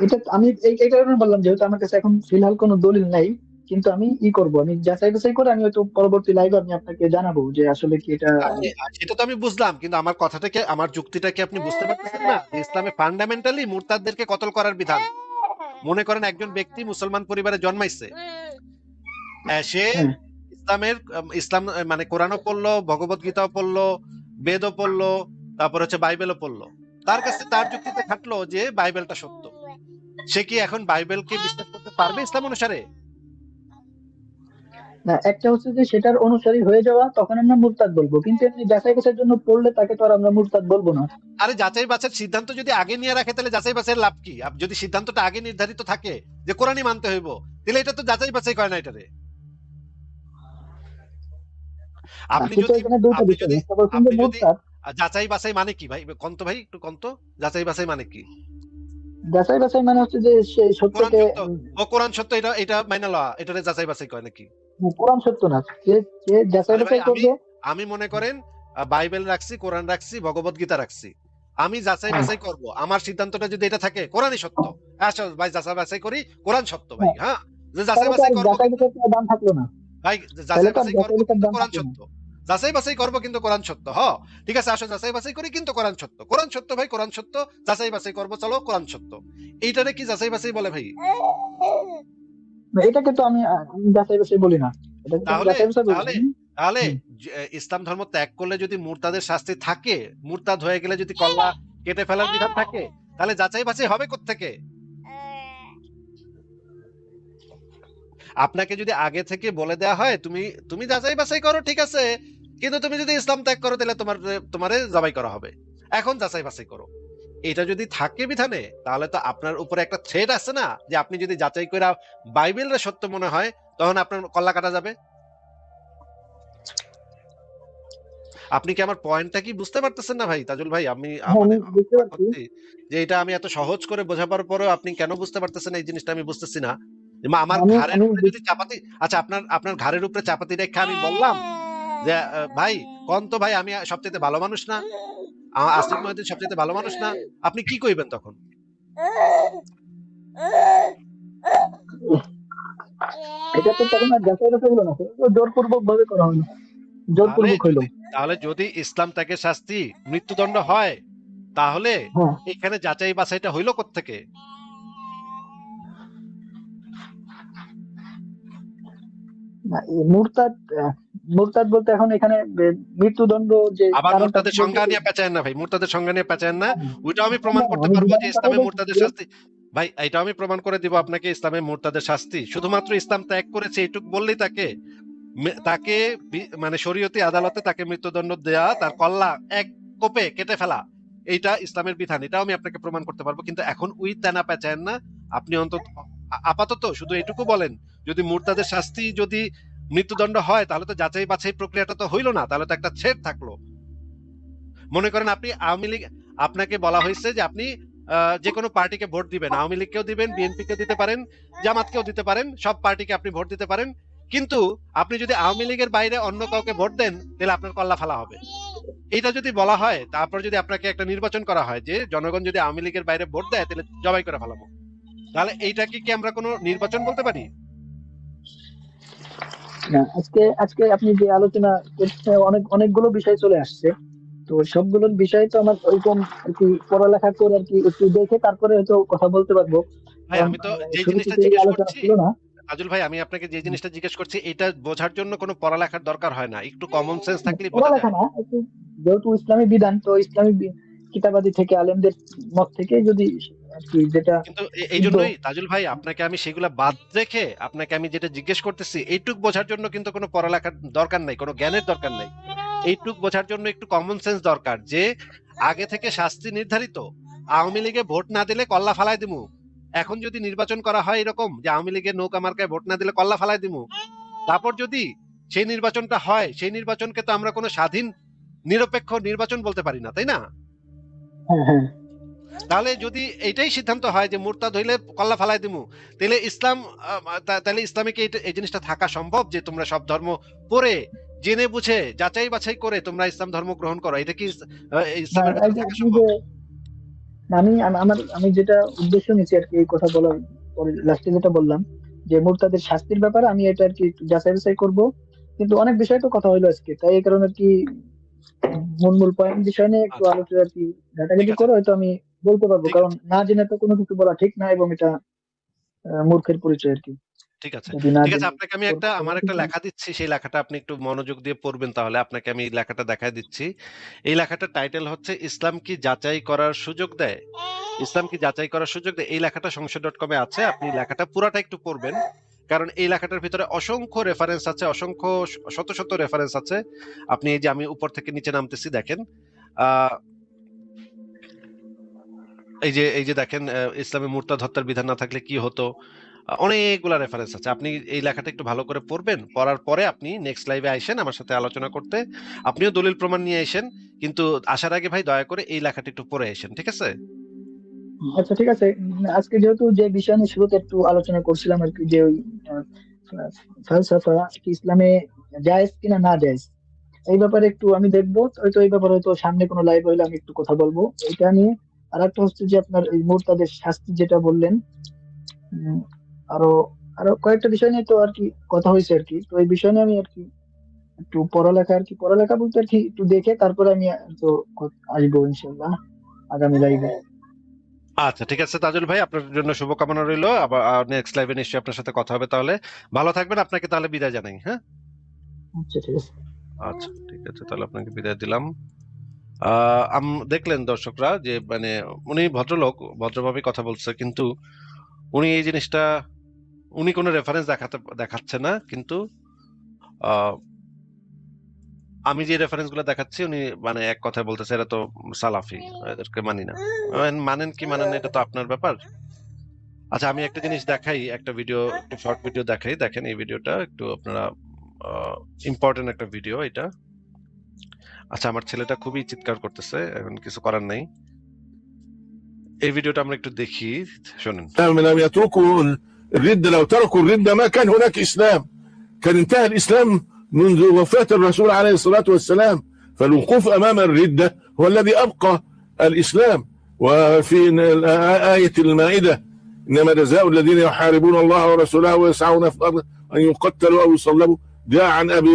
Speaker 1: এটা আমি এই কারণে বললাম, যেহেতু আমার কাছে এখন ফিলহাল কোনো দলিল নাই, কিন্তু আমি করব, আমি যাচাই বাছাই করে আমি হয়তো পরবর্তী লাইভে আমি আপনাকে জানাবো যে আসলে কি এটা।
Speaker 2: সেটা তো আমি বুঝলাম, কিন্তু আমার কথাটাকে, আমার যুক্তিটাকে আপনি বুঝতে পারতেছেন না? যে ইসলামে ফান্ডামেন্টালি মুরতাদদেরকে কতল করার বিধান। মনে করেন একজন ব্যক্তি মুসলমান পরিবারে জন্মাইছে, সে
Speaker 1: হ্যাঁ,
Speaker 2: ইসলাম মানে কোরআনও পড়লো, ভগবত গীতাও পড়লো, বেদও পড়লো, তারপর হচ্ছে বাইবেলও পড়লো। তার কাছে তার যুক্তিতে খাটলো যে বাইবেলটা সত্য। সে কি এখন বাইবেলকে বিশ্বাস করতে পারবে ইসলাম অনুসারে?
Speaker 1: না, একটা হচ্ছে যে সেটার অনুসারী হয়ে যাওয়া, তখন আমরা মুরতাদ বলবো, কিন্তু এমনি যাচাই বাছাইয়ের জন্য পড়লে তাকে তো আর আমরা মুরতাদ বলবো না।
Speaker 2: আরে যাচাই বাছাইয়ের সিদ্ধান্ত যদি আগে নিয়ে রাখে তাহলে যাচাই বাছাইয়ের লাভ কি? যদি সিদ্ধান্তটা আগে নির্ধারিত থাকে যে কোরআনই মানতে হইব, তাহলে এটা তো যাচাই বাছাই করে না এটারে। আপনি
Speaker 1: কিন্তু
Speaker 2: যদি
Speaker 1: এখানে দুইটা
Speaker 2: আপনি
Speaker 1: বিষয়,
Speaker 2: যদি
Speaker 1: একটা বলছেন যে
Speaker 2: আপনি যদি
Speaker 1: মুরতাদ।
Speaker 2: যাচাই বাছাই মানে কি ভাই? কন্ত ভাই, একটু কন্ত, যাচাই বাছাই মানে কি?
Speaker 1: যাচাই বাছাই মানে হচ্ছে যে সেই
Speaker 2: কোরআন
Speaker 1: সত্যকে
Speaker 2: সত্য, ও কোরআন সত্য, এটা মাইনা লওয়া, এটারে যাচাই বাছাই কয় নাকি?
Speaker 1: কোরআন সত্য না, যে যাচাই
Speaker 2: আরে ভাই,
Speaker 1: বাছাই করবে।
Speaker 2: আমি মনে করেন বাইবেল রাখছি, কোরআন রাখছি, ভগবত গীতা রাখছি, আমি যাচাই
Speaker 1: হ্যাঁ,
Speaker 2: বাছাই করব, আমার সিদ্ধান্তটা যদি এটা থাকে কোরআনই সত্য, আচ্ছা ভাই যাচাই বাছাই করি কোরআন সত্য ভাই,
Speaker 1: হ্যাঁ,
Speaker 2: হ্যাঁ, যে যাচাই
Speaker 1: তাহলে তো
Speaker 2: বাছাই
Speaker 1: আর
Speaker 2: করবো
Speaker 1: যাচাই
Speaker 2: কিন্তু
Speaker 1: বাছাই দাম থাকলো না।
Speaker 2: ভাই,
Speaker 1: তাহলে
Speaker 2: যাচাই
Speaker 1: তো আর
Speaker 2: বাছাই
Speaker 1: যাচাই
Speaker 2: করবো
Speaker 1: বাছাই
Speaker 2: কিন্তু
Speaker 1: দাম
Speaker 2: কোরআন
Speaker 1: থাকলো না।
Speaker 2: সত্য, যাচাই বাছাই করবো কিন্তু কোরআন সত্য। ঠিক আছে, আসো যাচাই বাছাই করি কিন্তু কোরআন সত্য, কোরআন সত্য ভাই, কোরআন সত্য, যাচাই বাছাই করবো, চলো কোরআন সত্য। এইটারে কি যাচাই বাছাই বলে ভাই?
Speaker 1: এটাকে তো আমি যাচাই বাছাই বলি না, এটাকে তো আমি
Speaker 2: তাহলে
Speaker 1: যাচাই বাছাই বলি
Speaker 2: তাহলে
Speaker 1: না।
Speaker 2: তাহলে
Speaker 1: হুম।
Speaker 2: ইসলাম ধর্ম ত্যাগ করলে যদি মুরতাদের শাস্তি থাকে, মুরতাদ হয়ে গেলে যদি কল্লা কেটে ফেলার বিধান থাকে, তাহলে যাচাই বাছাই হবে কোত্থেকে? আপনাকে যদি আগে থেকে বলে দেওয়া হয় তুমি তুমি যাচাই বাছাই করো, ঠিক আছে, কিন্তু তুমি যদি ইসলাম ত্যাগ করো তাহলে তোমারে জবাই করা হবে, এখন যাচাই বাছাই করো। এটা যদি থাকে বিধানে, তাহলে তো আপনার উপরে একটা থ্রেট আছে না, যে আপনি যদি যাচাই করে বাইবেলরে সত্য মনে হয় তখন আপনার কল্লা কাটা যাবে। আপনি কি আমার পয়েন্টটা কি বুঝতে পারতেছেন না ভাই তাজুল ভাই? আমি
Speaker 1: হ্যাঁ,
Speaker 2: মানে
Speaker 1: আমি বুঝতে
Speaker 2: অবাক
Speaker 1: পারছি।
Speaker 2: হচ্ছি যে এটা আমি এত সহজ করে বোঝাবার পরেও আপনি কেন বুঝতে পারতেছেন এই জিনিসটা আমি বুঝতেছি না। যে আমার
Speaker 1: আমি
Speaker 2: ঘাড়ের
Speaker 1: আমি
Speaker 2: উপরে যদি চাপাতি, আচ্ছা আপনার ঘাড়ের উপরে চাপাতি রেখে আমি বললাম যে ভাই কোন তো ভাই আমি সবচেয়ে ভালো মানুষ না, আসিফ মহিউদ্দিন সবচেয়ে ভালো মানুষ না, আপনি কি কইবেন তখন?
Speaker 1: এটা তো তখন আর যাচাই বাছাই হলো না, সেটা তো জোরপূর্বক ভাবে করা হলো,
Speaker 2: তাহলে
Speaker 1: জোরপূর্বক হইলো।
Speaker 2: যদি তাহলে যদি ইসলাম ত্যাগের শাস্তি মৃত্যুদণ্ড হয়, তাহলে
Speaker 1: হ্যাঁ,
Speaker 2: এখানে যাচাই বাছাইটা হইলো কোত্থেকে?
Speaker 1: না, মুরতাদ মুরতাদ বলতে এখন এখানে মৃত্যুদণ্ড যে
Speaker 2: আবার
Speaker 1: কারণটা
Speaker 2: মুরতাদের
Speaker 1: আপনি
Speaker 2: সংজ্ঞা
Speaker 1: বলতে।
Speaker 2: নিয়ে পেঁচায়েন না ভাই, মুরতাদের সংজ্ঞা নিয়ে পেঁচায়েন না।
Speaker 1: হ্যাঁ,
Speaker 2: ওইটাও আমি প্রমাণ করতে
Speaker 1: আমি
Speaker 2: পারবো যে
Speaker 1: বিধানের কথাই
Speaker 2: ইসলামে
Speaker 1: বলছি
Speaker 2: মুরতাদের
Speaker 1: যে
Speaker 2: শাস্তি, ভাই এটাও আমি প্রমাণ করে দিব আপনাকে, ইসলামে মুরতাদের শাস্তি শুধুমাত্র ইসলাম ত্যাগ করেছে এইটুক বললেই তাকে মানে শরীয়তি আদালতে তাকে মৃত্যুদণ্ড দেয়া, তার কল্লা এক কোপে কেটে ফেলা, এইটা ইসলামের বিধান, এটাও আমি আপনাকে প্রমাণ করতে পারবো। কিন্তু এখন ওই তেনা পেঁচায়েন না, আপনি অন্তত আপাতত শুধু এটুকু বলেন, যদি মুরতাদের শাস্তি যদি মৃত্যুদণ্ড হয় তাহলে তো যাচাই বাছাই প্রক্রিয়াটা তো হইলো না, তাহলে তো একটা থ্রেট থাকলো। মনে করেন আপনি আওয়ামী লীগ, আপনাকে বলা হয়েছে যে আপনি যে কোনো পার্টিকে ভোট দিবেন, আওয়ামী লীগকেও দিবেন, বিএনপি কে দিতে পারেন, জামাতকেও দিতে পারেন, সব পার্টিকে আপনি ভোট দিতে পারেন, কিন্তু আপনি যদি আওয়ামী লীগের বাইরে অন্য কাউকে ভোট দেন তাহলে আপনার কল্লা ফেলা হবে। এটা যদি বলা হয়, তারপর যদি আপনাকে একটা নির্বাচন করা হয় যে জনগণ যদি আওয়ামী লীগের বাইরে ভোট দেয় তাহলে জবাই করে ফেলাবো, তাহলে এইটাকে কি আমরা কোনো নির্বাচন বলতে পারি?
Speaker 1: না, আজকে আজকে আপনি যে আলোচনা করছেন অনেকগুলো বিষয় চলে আসছে। তো সবগুলোর বিষয় তো আমার ওইরকম আর কি পড়ালেখা করে আর কি একটু দেখে তারপরে হয়তো কথা বলতে পারবো,
Speaker 2: ভাই
Speaker 1: কারণ
Speaker 2: আমি তো যে
Speaker 1: শুরু
Speaker 2: জিনিসটা
Speaker 1: থেকে এই
Speaker 2: জিজ্ঞেস
Speaker 1: আলোচনা
Speaker 2: করছি,
Speaker 1: ছিল না।
Speaker 2: নাজুল ভাই আমি আপনাকে যে জিনিসটা জিজ্ঞেস করছি এটা বোঝার জন্য কোনো পড়ালেখার দরকার হয় না, একটু কমন সেন্স থাকলেই বোঝা
Speaker 1: পড়ালেখা
Speaker 2: যায়।
Speaker 1: না, একটু যেহেতু ইসলামী বিধান, তো ইসলামী কিতাবাদি থেকে আলেমদের মত থেকে যদি আর কি যেটা
Speaker 2: কিন্তু এই
Speaker 1: শুদ্ধ।
Speaker 2: জন্যই তাজুল ভাই আপনাকে আমি সেগুলা বাদ রেখে আপনাকে আমি যেটা জিজ্ঞেস করতেছি এইটুক বোঝার জন্য কিন্তু কোনো পড়ালেখার দরকার নাই, কোনো জ্ঞানের দরকার নাই। এইটুক বোঝার জন্য একটু কমন সেন্স দরকার যে আগে থেকে শাস্তি নির্ধারিত, আওয়ামী লীগে ভোট না দিলে কল্লা ফালাই দিমু। এখন যদি নির্বাচন করা হয় এরকম যে আওয়ামী লীগের নৌকা মার্কায় ভোট না দিলে কল্লা ফালাই দিমু, তারপর যদি সেই নির্বাচনটা হয় সেই নির্বাচনকে তো আমরা কোনো স্বাধীন নিরপেক্ষ নির্বাচন বলতে পারি না, তাই না?
Speaker 1: হ্যাঁ হ্যাঁ
Speaker 2: তাহলে যদি এইটাই সিদ্ধান্ত হয় যে মুরতাদ হইলে কল্লা ফালাই দিমু, তাহলে ইসলাম তাহলে ইসলামে কি এই জিনিসটা থাকা সম্ভব যে তোমরা সব ধর্ম পড়ে জেনে বুঝে যাচাই বাছাই করে তোমরা ইসলাম ধর্ম গ্রহণ করো? এটা কি
Speaker 1: না,
Speaker 2: ইসলামের
Speaker 1: এই
Speaker 2: ভেতরে
Speaker 1: যে
Speaker 2: থাকা
Speaker 1: আপনি
Speaker 2: সম্ভব?
Speaker 1: যে আমি যেটা উদ্দেশ্য নিচ্ছি আর কি এই কথা বলার পরে লাস্টে যেটা বললাম, যে মুরতাদের শাস্তির ব্যাপারে আমি এটা আর কি একটু যাচাই বাছাই করবো। কিন্তু অনেক বিষয় তো কথা হইলো আজকে, তাই এই কারণে আর কি মূল মূল পয়েন্ট বিষয় নিয়ে একটু
Speaker 2: আচ্ছা
Speaker 1: আলোচনা আর কি
Speaker 2: ঠিক
Speaker 1: ঘাটাঘাটি
Speaker 2: আছে,
Speaker 1: করে হয়তো আমি বলতে পারবো,
Speaker 2: ঠিক
Speaker 1: কারণ
Speaker 2: আছে,
Speaker 1: না জেনে তো কোনো কিছু বলা ঠিক না, এবং এটা মূর্খের পরিচয় আর কি,
Speaker 2: ঠিক আছে,
Speaker 1: যদি না
Speaker 2: ঠিক আছে।
Speaker 1: জেনে
Speaker 2: আপনাকে আমি
Speaker 1: করবো।
Speaker 2: একটা আমার একটা লেখা দিচ্ছি, সেই লেখাটা আপনি একটু মনোযোগ দিয়ে পড়বেন। তাহলে আপনাকে আমি এই লেখাটা দেখায় দিচ্ছি। এই লেখাটার টাইটেল হচ্ছে ইসলাম কি যাচাই করার সুযোগ দেয়? ইসলাম কি যাচাই করার সুযোগ দেয়? এই লেখাটা সংসদ.com-এ আছে, আপনি লেখাটা পুরাটা একটু পড়বেন, কারণ এই লেখাটার ভিতরে অসংখ্য রেফারেন্স আছে, অসংখ্য শত শত রেফারেন্স আছে। আপনি এই যে আমি উপর থেকে নিচে নামতেছি দেখেন, আহ এই যে দেখেন, ইসলামে মুরতাদ হত্যার বিধান না থাকলে কি হতো, অনেকগুলা রেফারেন্স আছে। আপনি এই লেখাটা একটু ভালো করে পড়বেন, পড়ার পরে আপনি নেক্সট লাইভে আইসেন আমার সাথে আলোচনা করতে। আপনিও দলিল প্রমাণ নিয়ে আইসেন, কিন্তু আসার আগে ভাই দয়া করে এই লেখাটা একটু পড়ে আইসেন, ঠিক আছে?
Speaker 1: আচ্ছা ঠিক আছে। আজকে যেহেতু যে বিষয় নিয়ে শুরুতে একটু আলোচনা করছিলাম আর কি, যে ওই আহ, ফালসাফা কি ইসলামে জায়েজ কিনা না জায়েজ, এই ব্যাপারে একটু আমি দেখবো, হয়তো এই ব্যাপারে হয়তো সামনে কোনো লাইভ হইলে আমি একটু কথা বলবো এটা নিয়ে। আর একটা হচ্ছে যে আপনার এই মুরতাদের শাস্তি যেটা বললেন, উম, আরো আরো কয়েকটা বিষয় নিয়ে তো আর কি কথা হয়েছে আর কি, তো এই বিষয় নিয়ে আমি আর কি একটু পড়ালেখা আর কি, পড়ালেখা বলতে আর কি একটু দেখে তারপরে আমি তো আসবো ইনশাল্লাহ আগামী লাইভে।
Speaker 2: আচ্ছা ঠিক আছে তাজুল ভাই, আপনার জন্য শুভকামনা রইলো। আবার নেক্সট লাইভে নিশ্চয়ই আপনার সাথে কথা হবে। তাহলে ভালো থাকবেন, আপনাকে তাহলে বিদায় জানাই। হ্যাঁ,
Speaker 1: আচ্ছা ঠিক আছে।
Speaker 2: আচ্ছা ঠিক আছে, তাহলে আপনাকে বিদায় দিলাম। দেখলেন দর্শকরা যে মানে উনি ভদ্রলোক, ভদ্রভাবে কথা বলছে, কিন্তু উনি এই জিনিসটা উনি কোনো রেফারেন্স দেখাচ্ছে না, কিন্তু আহ, আমি যে রেফারেন্স গুলো দেখাচ্ছি উনি মানে এক কথায় বলতেছে এরা তো সালাফি, এদেরকে মানি না। মানেন কি মানেন না এটা তো আপনার ব্যাপার। আচ্ছা আমি একটা জিনিস দেখাই, একটা ভিডিও, একটু শর্ট ভিডিও দেখাই, দেখেন এই ভিডিওটা একটু আপনারা, ইম্পর্টেন্ট একটা ভিডিও এটা। আচ্ছা আমার ছেলেটা খুবই চিৎকার করতেছে, এখন কিছু করার নাই। এই ভিডিওটা আমরা একটু দেখি, শোনেন।
Speaker 5: لم يتركوا الردة، لو تركوا الردة ما كان هناك إسلام، كان انتهى الإسلام منذ وفاة الرسول عليه الصلاة والسلام. فالوقوف أمام الردة هو الذي أبقى الإسلام. وفي آية المائدة إنما جزاء الذين يحاربون الله ورسوله ويسعون في الأرض أن يقتلوا أو يصلبوا، جاء عن أبي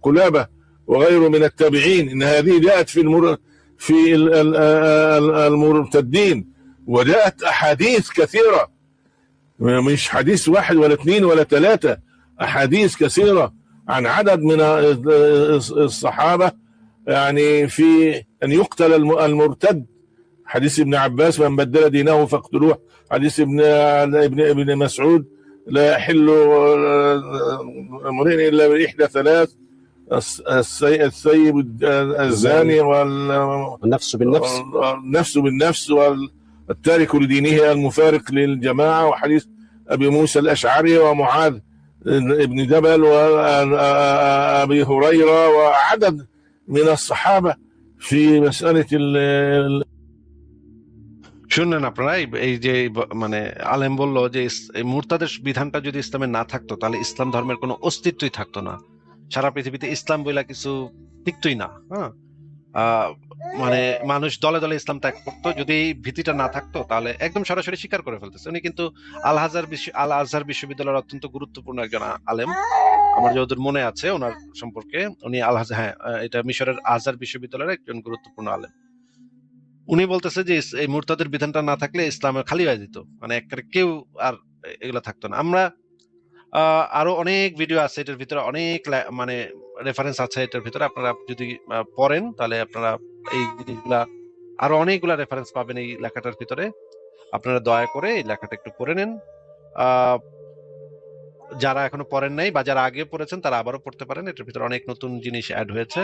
Speaker 5: قلابة وغيره من التابعين إن هذه جاءت في المرتدين، وجاءت أحاديث كثيرة، مش حديث واحد ولا اثنين ولا ثلاثة، أحاديث كثيرة عن عدد من الصحابة يعني في أن يقتل المرتد. حديث ابن عباس من بدل دينه فاقتلوه، حديث ابن مسعود لا يحل امرئ إلا بإحدى ثلاث، الثيب الزاني
Speaker 6: والنفس بالنفس،
Speaker 5: النفس بالنفس، والتارك لدينه المفارق للجماعة. وحديث أبي موسى الأشعري ومعاذ ابن جبل وأبي هريرة وعدد من الصحابة في مسألة
Speaker 2: শুনলেন আপনারা এই যে মানে আলেম বললো যে এই মুরতাদের বিধানটা যদি ইসলামে না থাকতো তাহলে ইসলাম ধর্মের কোনো অস্তিত্বই থাকতো না, সারা পৃথিবীতে ইসলাম বইলা কিছু টিকতোই না। হ্যাঁ, মানে মানুষ দলে দলে ইসলাম ত্যাগ করতো, যদি এই ভীতিটা না থাকতো তাহলে একদম সরাসরি স্বীকার করে ফেলতেছে। উনি কিন্তু আল আজহার বিশ্ববিদ্যালয়ের অত্যন্ত গুরুত্বপূর্ণ একজন আলেম, আমার যতদূর মনে আছে ওনার সম্পর্কে, উনি হ্যাঁ, এটা মিশরের আজহার বিশ্ববিদ্যালয়ের একজন গুরুত্বপূর্ণ আলেম। উনি বলতেছে যে এই মুরতাদের বিধানটা না থাকলে ইসলামে খালি হয়ে যেত, মানে একেবারে কেউ আর এগুলো থাকতো না। আমরা আরো অনেক ভিডিও আছে এটার ভিতরে, অনেক মানে রেফারেন্স আছে এটার ভিতরে, আপনারা যদি পড়েন তাহলে আপনারা এই জিনিসগুলা আরো অনেকগুলা রেফারেন্স পাবেন এই লেখাটার ভিতরে। আপনারা দয়া করে এই লেখাটা একটু পড়ে নেন। যারা এখনো পড়েন নাই বা যারা আগে পড়েছেন তারা আবারও পড়তে পারেন, এটার ভিতরে অনেক নতুন জিনিস অ্যাড হয়েছে।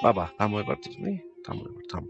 Speaker 2: বাবা থামো এবার, তুমি থামো এবার, থামো।